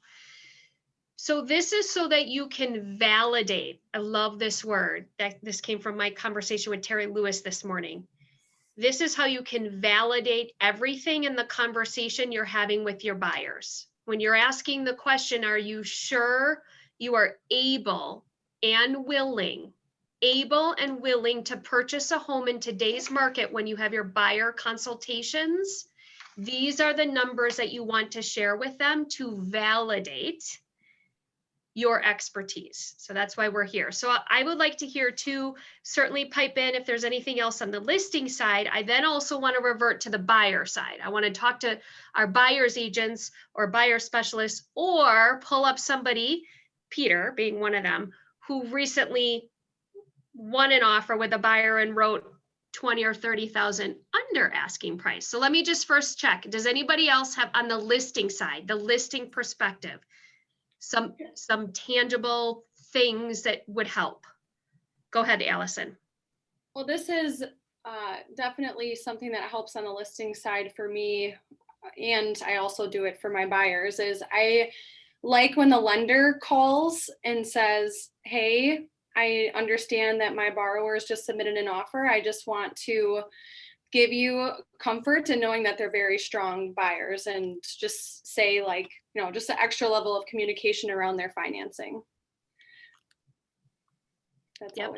So this is so that you can validate. I love this word. This came from my conversation with Terry Lewis this morning. This is how you can validate everything in the conversation you're having with your buyers. When you're asking the question, are you sure you are able and willing to purchase a home in today's market when you have your buyer consultations? These are the numbers that you want to share with them to validate your expertise. So that's why we're here. So I would like to hear too, certainly pipe in if there's anything else on the listing side. I then also want to revert to the buyer side. I want to talk to our buyer's agents or buyer specialists, or pull up somebody, Peter being one of them, who recently won an offer with a buyer and wrote 20 or 30,000 under asking price. So let me just first check. Does anybody else have on the listing side, the listing perspective, some tangible things that would help? Go ahead, Allison. Well, this is definitely something that helps on the listing side for me. And I also do it for my buyers, is I like when the lender calls and says, hey, I understand that my borrowers just submitted an offer. I just want to give you comfort in knowing that they're very strong buyers, and just say, like, you know, just an extra level of communication around their financing. That's Yep.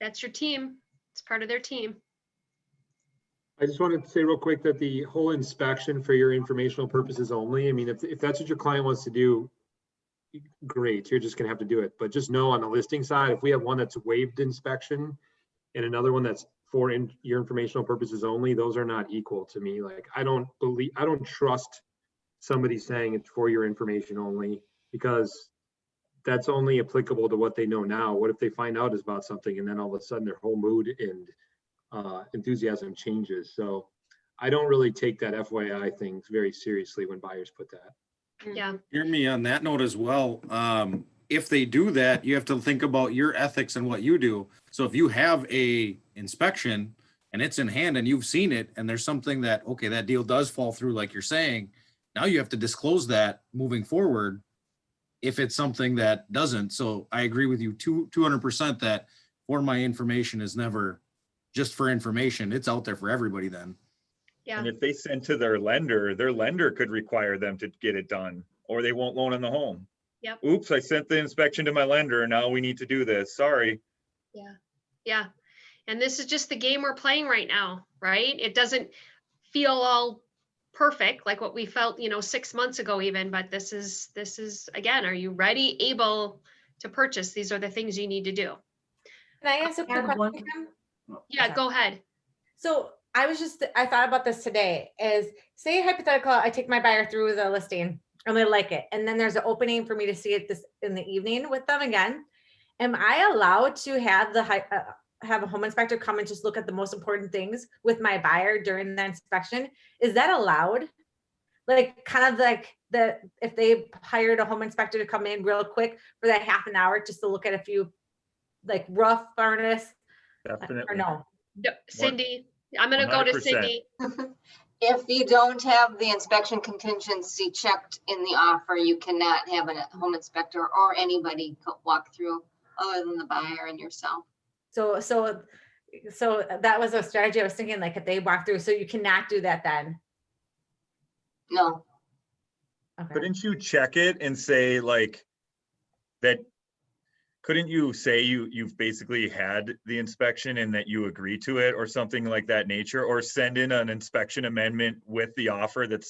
That's your team. It's part of their team. I just wanted to say real quick that the whole inspection for your informational purposes only, I mean, if that's what your client wants to do, great, you're just gonna have to do it. But just know on the listing side, if we have one that's waived inspection and another one that's for your informational purposes only, those are not equal to me. Like, I don't trust somebody saying it's for your information only, because that's only applicable to what they know now. What if they find out is about something and then all of a sudden their whole mood and enthusiasm changes? So I don't really take that FYI thing very seriously when buyers put that. Yeah. Hear me on that note as well. If they do that, you have to think about your ethics and what you do. So if you have a inspection and it's in hand and you've seen it, and there's something that, okay, that deal does fall through, like you're saying, now you have to disclose that moving forward if it's something that doesn't. So I agree with you 200% that for my information is never just for information. It's out there for everybody then. Yeah. And if they send to their lender could require them to get it done, or they won't loan on the home. Yep. Oops, I sent the inspection to my lender, and now we need to do this. Sorry. Yeah. Yeah. And this is just the game we're playing right now, right? It doesn't feel all perfect like what we felt, 6 months ago even, but this is again, are you ready, able to purchase? These are the things you need to do. Can I ask a quick question? Yeah, go ahead. So I thought about this today, is say hypothetical, I take my buyer through the listing and they like it, and then there's an opening for me to see it in the evening with them again. Am I allowed to have have a home inspector come and just look at the most important things with my buyer during the inspection? Is that allowed? Like, kind of like if they hired a home inspector to come in real quick for that half an hour just to look at a few, like, rough furnace, Definitely. or no? Cindy, I'm going to go to 100%. Cindy. If you don't have the inspection contingency checked in the offer, you cannot have a home inspector or anybody walk through other than the buyer and yourself. So that was a strategy I was thinking, like, if they walk through, so you cannot do that then. No. Okay. Couldn't you check it and say like that? Couldn't you say you've basically had the inspection and that you agree to it, or something like that nature, or send in an inspection amendment with the offer that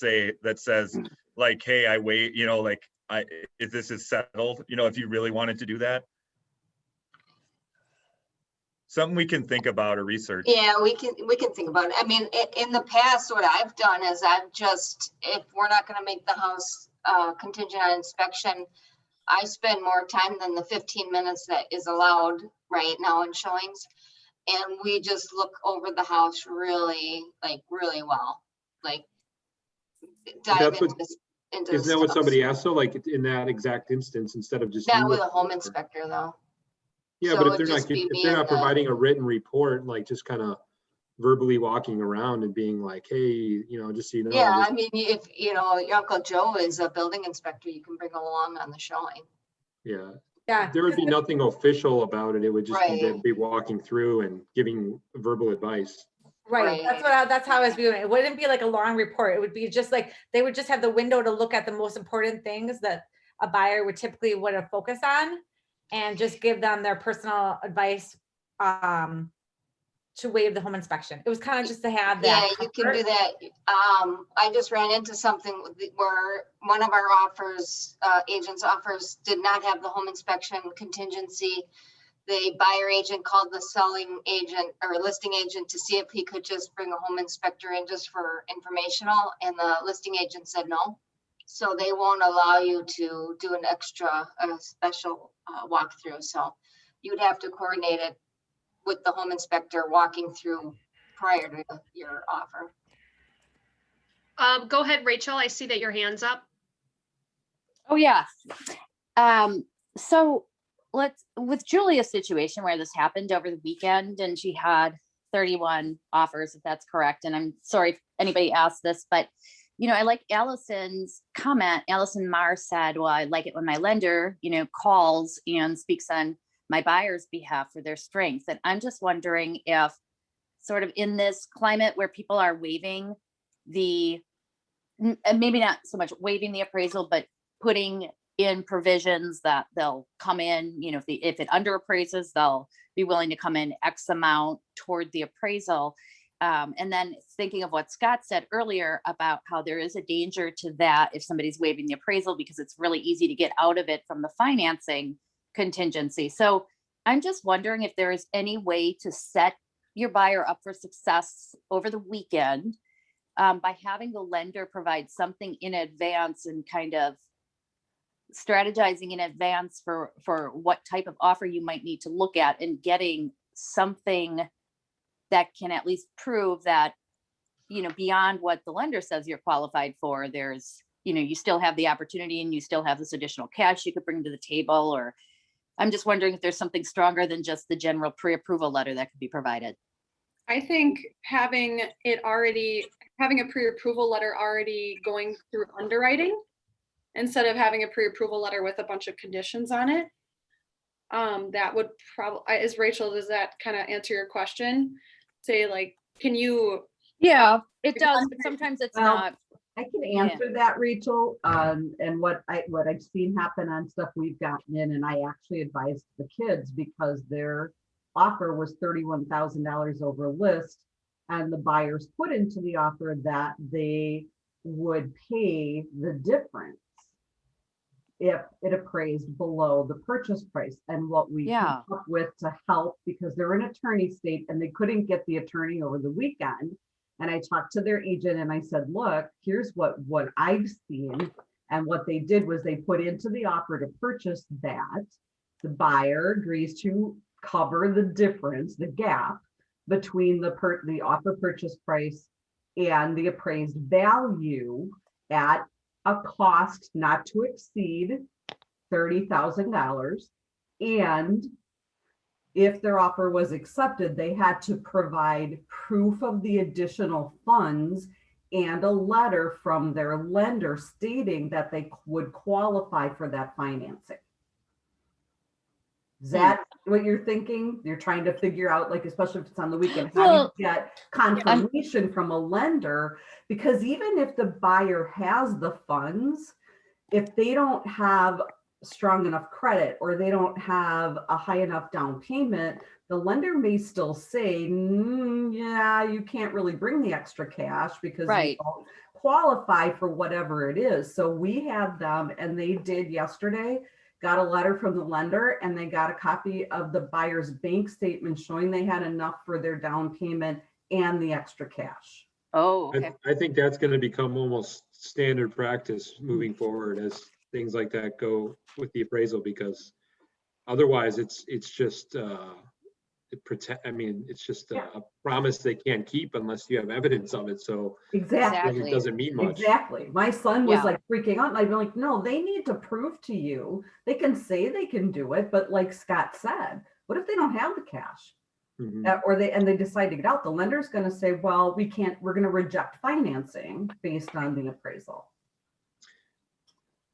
says like, hey, I wait, if this is settled, if you really wanted to do that. Something we can think about or research. Yeah, we can think about it. I mean, in the past, what I've done is if we're not going to make the house contingent on inspection, I spend more time than the 15 minutes that is allowed right now in showings. And we just look over the house really well, like dive That's into what, this. Into isn't the that what stuff. somebody asked? So like in that exact instance, instead of just. Not you with a look- home inspector though. Yeah, So but if it'd they're not, just be if me they're and not the- providing a written report, like just kind of verbally walking around and being like, hey, you know, just so you know. Yeah, this- I mean, if you know your Uncle Joe is a building inspector, you can bring along on the showing. Yeah, Yeah. there would be nothing official about it. It would just be Right. they'd be walking through and giving verbal advice. Right. That's how I was viewing it. It wouldn't be like a long report. It would be just like, they would just have the window to look at the most important things that a buyer would typically want to focus on and just give them their personal advice to waive the home inspection. It was kind of just to have Yeah, that. you can do comfort. that. I just ran into something where one of our agents offers did not have the home inspection contingency. The buyer agent called the selling agent or listing agent to see if he could just bring a home inspector in just for informational, and the listing agent said no. So they won't allow you to do an extra, special walkthrough. So you'd have to coordinate it with the home inspector walking through prior to your offer. Go ahead, Rachel. I see that your hand's up. Oh, yeah. So with Julia's situation where this happened over the weekend and she had 31 offers, if that's correct. And I'm sorry if anybody asked this, but I like Allison's comment. Allison Marr said, well, I like it when my lender, calls and speaks on my buyer's behalf for their strengths. And I'm just wondering if sort of in this climate where people are waiving maybe not so much waiving the appraisal, but putting in provisions that they'll come in, if it underappraises, they'll be willing to come in X amount toward the appraisal. And then thinking of what Scott said earlier about how there is a danger to that if somebody's waiving the appraisal, because it's really easy to get out of it from the financing contingency. So I'm just wondering if there is any way to set your buyer up for success over the weekend by having the lender provide something in advance and kind of strategizing in advance for what type of offer you might need to look at, and getting something that can at least prove that, beyond what the lender says you're qualified for, there's, you still have the opportunity and you still have this additional cash you could bring to the table. Or I'm just wondering if there's something stronger than just the general pre-approval letter that could be provided. I think having a pre-approval letter already going through underwriting, instead of having a pre-approval letter with a bunch of conditions on it, that would probably, as Rachel, does that kind of answer your question? Say like, can you? Yeah, it does, but sometimes it's not. I can answer that, Rachel. And what I've seen happen on stuff we've gotten in, and I actually advised the kids because their offer was $31,000 over list, and the buyers put into the offer that they would pay the difference if it appraised below the purchase price. And what we came up with to help, because they're an attorney state and they couldn't get the attorney over the weekend. And I talked to their agent and I said, look, here's what I've seen. And what they did was they put into the offer to purchase that. The buyer agrees to cover the difference, the gap between the offer purchase price and the appraised value at a cost not to exceed $30,000. And if their offer was accepted, they had to provide proof of the additional funds and a letter from their lender stating that they would qualify for that financing. Is that what you're thinking? You're trying to figure out, like, especially if it's on the weekend, how do you get confirmation from a lender? Because even if the buyer has the funds, if they don't have strong enough credit or they don't have a high enough down payment, the lender may still say, yeah, you can't really bring the extra cash because you don't qualify for whatever it is. So we had them, and they did yesterday, got a letter from the lender, and they got a copy of the buyer's bank statement showing they had enough for their down payment and the extra cash. Oh, okay. I think that's gonna become almost standard practice moving forward as things like that go with the appraisal, because otherwise it's just, it's just a promise they can't keep unless you have evidence of it. So Exactly. it doesn't mean much. Exactly. My son was Yeah. like freaking out, and I'd be like, no, they need to prove to you. They can say they can do it, but like Scott said, what if they don't have the cash? Mhm. Or they decide to get out? The lender's going to say, well, we can't, we're going to reject financing based on the appraisal.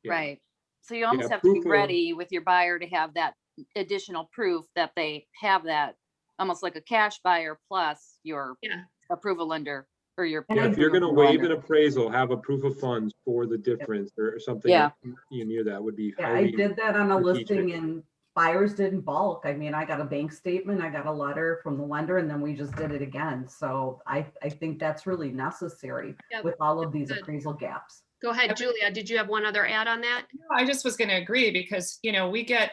Yeah. Right. So you almost Yeah, have to be proof of- ready with your buyer to have that additional proof that they have that, almost like a cash buyer plus your Yeah. approval lender or your. And Yeah, I if you're agree gonna with waive an Wanda. appraisal, have a proof of funds for the difference or something. Yeah. You knew that would be Yeah, I highly did that on a strategic. listing, and buyers did in bulk. I mean, I got a bank statement, I got a letter from the lender, and then we just did it again. So I think that's really necessary Yep. with all of these Good. appraisal gaps. Go ahead, Julia. Did you have one other add on that? No, I just was going to agree because, you know, we get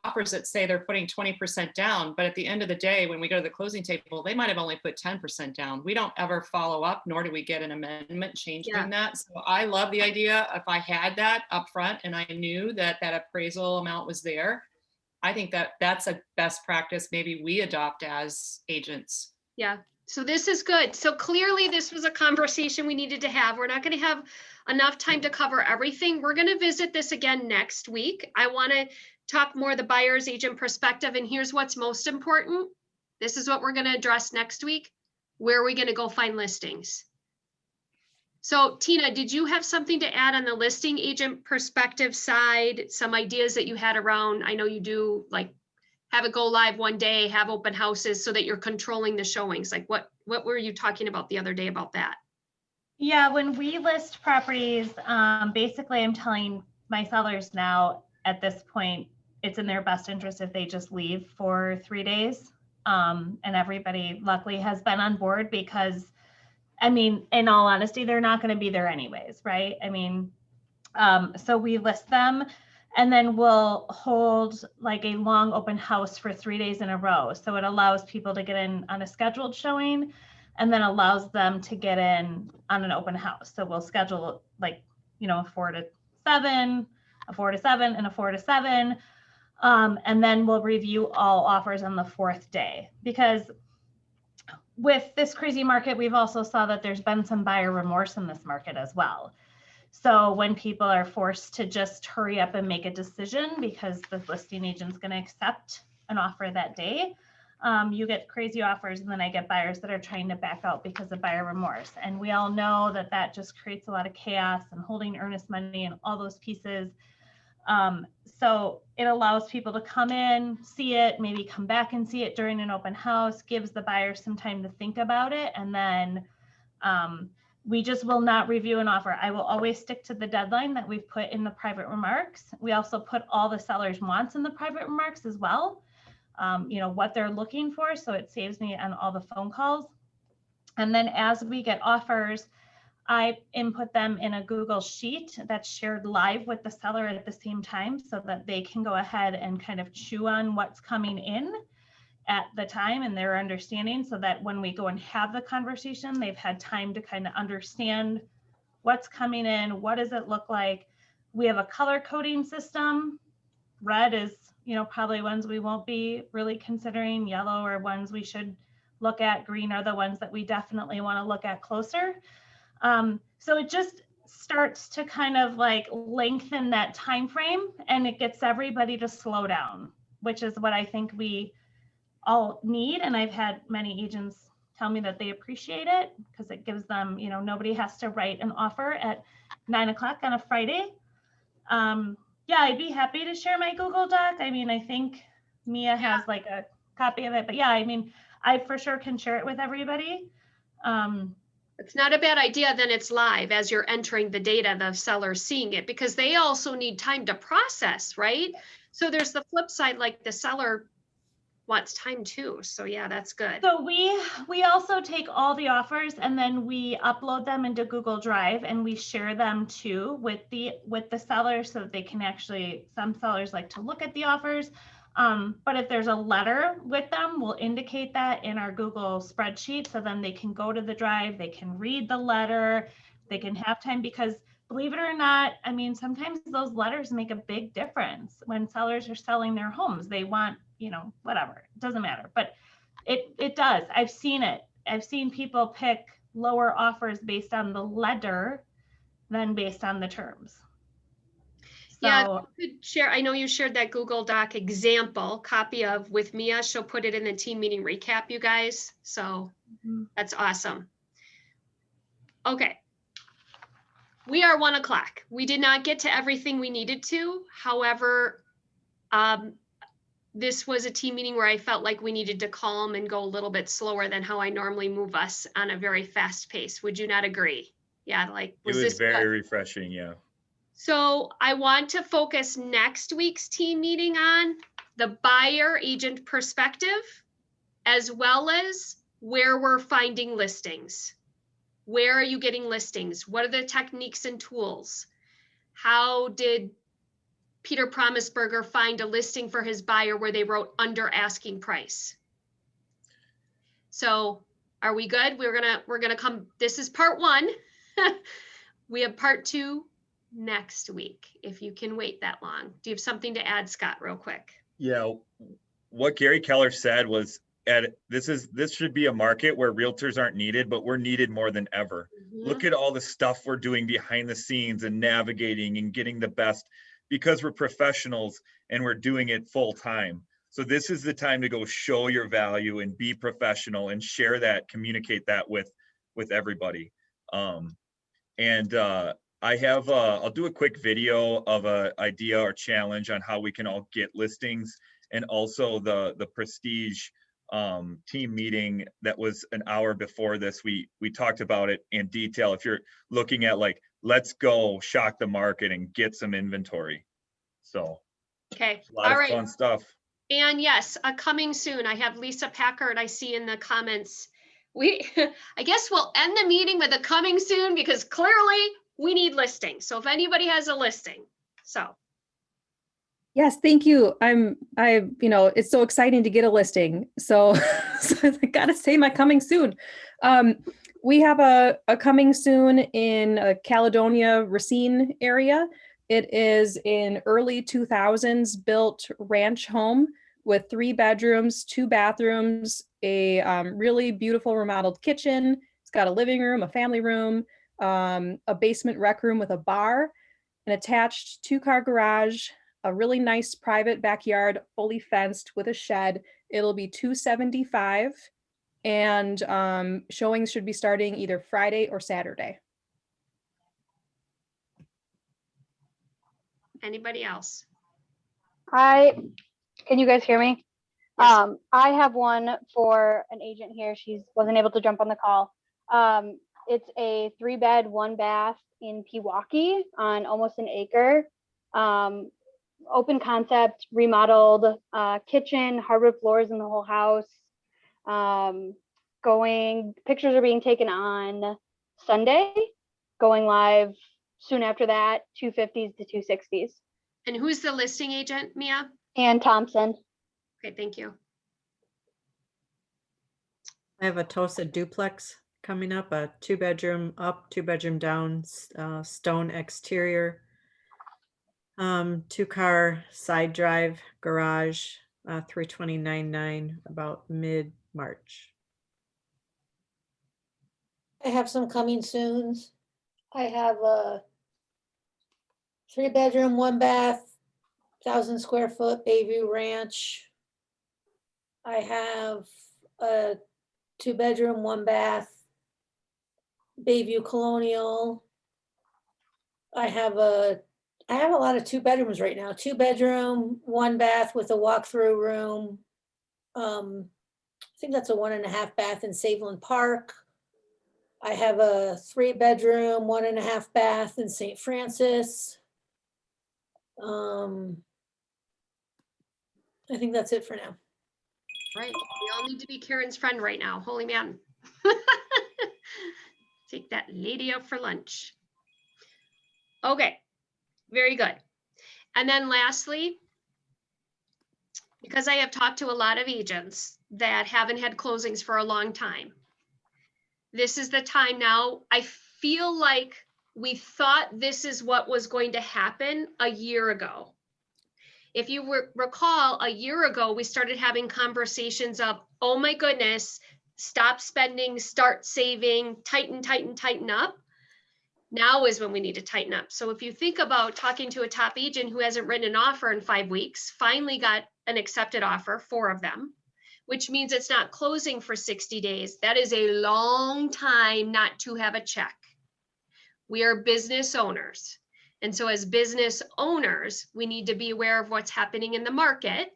offers that say they're putting 20% down, but at the end of the day, when we go to the closing table, they might have only put 10% down. We don't ever follow up, nor do we get an amendment changing Yeah. that. So I love the idea. If I had that up front and I knew that that appraisal amount was there, I think that that's a best practice maybe we adopt as agents. Yeah, so this is good. So clearly this was a conversation we needed to have. We're not going to have enough time to cover everything. We're going to visit this again next week. I want to talk more the buyer's agent perspective, and here's what's most important. This is what we're going to address next week. Where are we going to go find listings? So Tina, did you have something to add on the listing agent perspective side? Some ideas that you had around, I know you do, like have it go live one day, have open houses so that you're controlling the showings. Like what were you talking about the other day about that? Yeah, when we list properties, basically I'm telling my sellers now at this point, it's in their best interest if they just leave for 3 days. And everybody luckily has been on board because, I mean, in all honesty, they're not going to be there anyways, right? I mean, so we list them and then we'll hold like a long open house for 3 days in a row. So it allows people to get in on a scheduled showing and then allows them to get in on an open house. So we'll schedule like, you know, a 4 to 7, a 4 to 7 and a 4 to 7. And then we'll review all offers on the 4th day, because with this crazy market, we've also saw that there's been some buyer remorse in this market as well. So when people are forced to just hurry up and make a decision because the listing agent's going to accept an offer that day, you get crazy offers, and then I get buyers that are trying to back out because of buyer remorse. And we all know that that just creates a lot of chaos and holding earnest money and all those pieces. So it allows people to come in, see it, maybe come back and see it during an open house, gives the buyer some time to think about it. And then we just will not review an offer. I will always stick to the deadline that we've put in the private remarks. We also put all the seller's wants in the private remarks as well. You know, what they're looking for. So it saves me on all the phone calls. And then as we get offers, I input them in a Google Sheet that's shared live with the seller at the same time so that they can go ahead and kind of chew on what's coming in at the time and their understanding, so that when we go and have the conversation, they've had time to kind of understand what's coming in, what does it look like. We have a color coding system. Red is, you know, probably ones we won't be really considering. Yellow are ones we should look at. Green are the ones that we definitely want to look at closer. So it just starts to kind of like lengthen that time frame, and it gets everybody to slow down, which is what I think we all need. And I've had many agents tell me that they appreciate it because it gives them, you know, nobody has to write an offer at 9 o'clock on a Friday. Yeah, I'd be happy to share my Google Doc. I mean, I think Mia has like a copy of it, but yeah, I mean, I for sure can share it with everybody. It's not a bad idea. Then it's live as you're entering the data, the seller's seeing it, because they also need time to process, right? So there's the flip side, like the seller wants time too. So yeah, that's good. So we also take all the offers and then we upload them into Google Drive and we share them too with the seller so that they can actually, some sellers like to look at the offers. But if there's a letter with them, we'll indicate that in our Google spreadsheet. So then they can go to the drive, they can read the letter, they can have time, because believe it or not, I mean, sometimes those letters make a big difference when sellers are selling their homes. They want, you know, whatever, it doesn't matter, but it does. I've seen it. I've seen people pick lower offers based on the letter than based on the terms. Yeah, So, you could share. I know you shared that Google Doc example copy of with Mia. She'll put it in the team meeting recap, you guys. So that's awesome. Okay. We are 1 o'clock. We did not get to everything we needed to. However, this was a team meeting where I felt like we needed to calm and go a little bit slower than how I normally move us on a very fast pace. Would you not agree? Yeah, like It was very refreshing, yeah. So I want to focus next week's team meeting on the buyer agent perspective, as well as where we're finding listings. Where are you getting listings? What are the techniques and tools? How did Peter Promisberger find a listing for his buyer where they wrote under asking price? So are we good? We're gonna come, this is part 1. We have part 2 next week, if you can wait that long. Do you have something to add, Scott, real quick? Yeah, what Gary Keller said was, this should be a market where realtors aren't needed, but we're needed more than ever. Look at all the stuff we're doing behind the scenes and navigating and getting the best, because we're professionals and we're doing it full time. So this is the time to go show your value and be professional and share that, communicate that with everybody. I have, I'll do a quick video of a idea or challenge on how we can all get listings, and also the Prestige team meeting that was an hour before this. We talked about it in detail. If you're looking at like, let's go shock the market and get some inventory. So Okay, a lot all of fun right. stuff. And yes, coming soon. I have Lisa Packard, I see in the comments. I guess we'll end the meeting with a coming soon, because clearly we need listings. So if anybody has a listing, so. Yes, thank you. It's so exciting to get a listing. So, I gotta say my coming soon. We have a coming soon in Caledonia, Racine area. It is an early 2000s built ranch home with 3 bedrooms, 2 bathrooms, a really beautiful remodeled kitchen. It's got a living room, a family room, a basement rec room with a bar, an attached 2-car garage, a really nice private backyard, fully fenced with a shed. It'll be $275, and showings should be starting either Friday or Saturday. Anybody else? Can you guys hear me? I have one for an agent here. She wasn't able to jump on the call. It's a 3-bed, 1-bath in Pewaukee on almost an acre. Open concept, remodeled kitchen, hardwood floors in the whole house. Pictures are being taken on Sunday, going live soon after that, 250s to 260s. And who's the listing agent, Mia? Ann Thompson. Okay, thank you. I have a Tosa duplex coming up, a 2-bedroom up, 2-bedroom down, stone exterior, 2-car side drive garage, 329.9, about mid-March. I have some coming soons. I have a 3-bedroom, 1-bath, 1,000 square foot Bayview Ranch. I have a 2-bedroom, 1-bath Bayview Colonial. I have a lot of 2-bedrooms right now. 2-bedroom, 1-bath with a walk-through room. I think that's a 1.5 bath in Saveland Park. I have a 3-bedroom, 1.5 bath in St. Francis. I think that's it for now. Right, we all need to be Karen's friend right now. Holy man. Take that lady out for lunch. Okay, very good. And then lastly, because I have talked to a lot of agents that haven't had closings for a long time. This is the time now. I feel like we thought this is what was going to happen a year ago. If you recall, a year ago, we started having conversations of, oh my goodness, stop spending, start saving, tighten, tighten, tighten up. Now is when we need to tighten up. So if you think about talking to a top agent who hasn't written an offer in 5 weeks, finally got an accepted offer, 4 of them, which means it's not closing for 60 days. That is a long time not to have a check. We are business owners. And so as business owners, we need to be aware of what's happening in the market.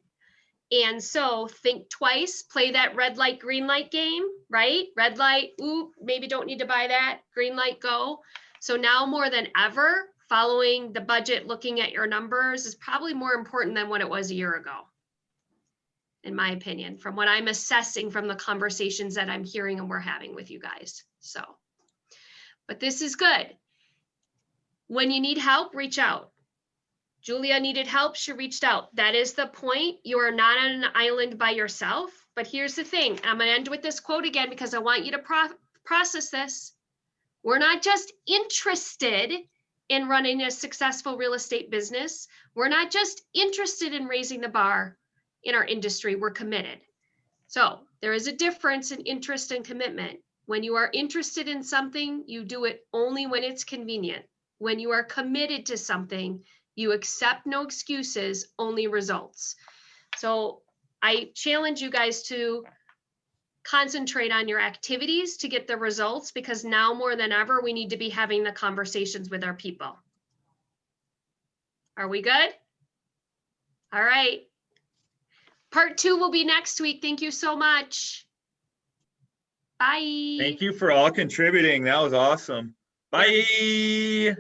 And so think twice, play that red light, green light game, right? Red light, ooh, maybe don't need to buy that. Green light, go. So now more than ever, following the budget, looking at your numbers is probably more important than what it was a year ago, in my opinion, from what I'm assessing from the conversations that I'm hearing and we're having with you guys. So, but this is good. When you need help, reach out. Julia needed help, she reached out. That is the point. You are not on an island by yourself. But here's the thing, I'm gonna end with this quote again because I want you to process this. We're not just interested in running a successful real estate business. We're not just interested in raising the bar in our industry, we're committed. So there is a difference in interest and commitment. When you are interested in something, you do it only when it's convenient. When you are committed to something, you accept no excuses, only results. So I challenge you guys to concentrate on your activities to get the results, because now more than ever, we need to be having the conversations with our people. Are we good? All right. Part 2 will be next week. Thank you so much. Bye. Thank you for all contributing. That was awesome. Bye.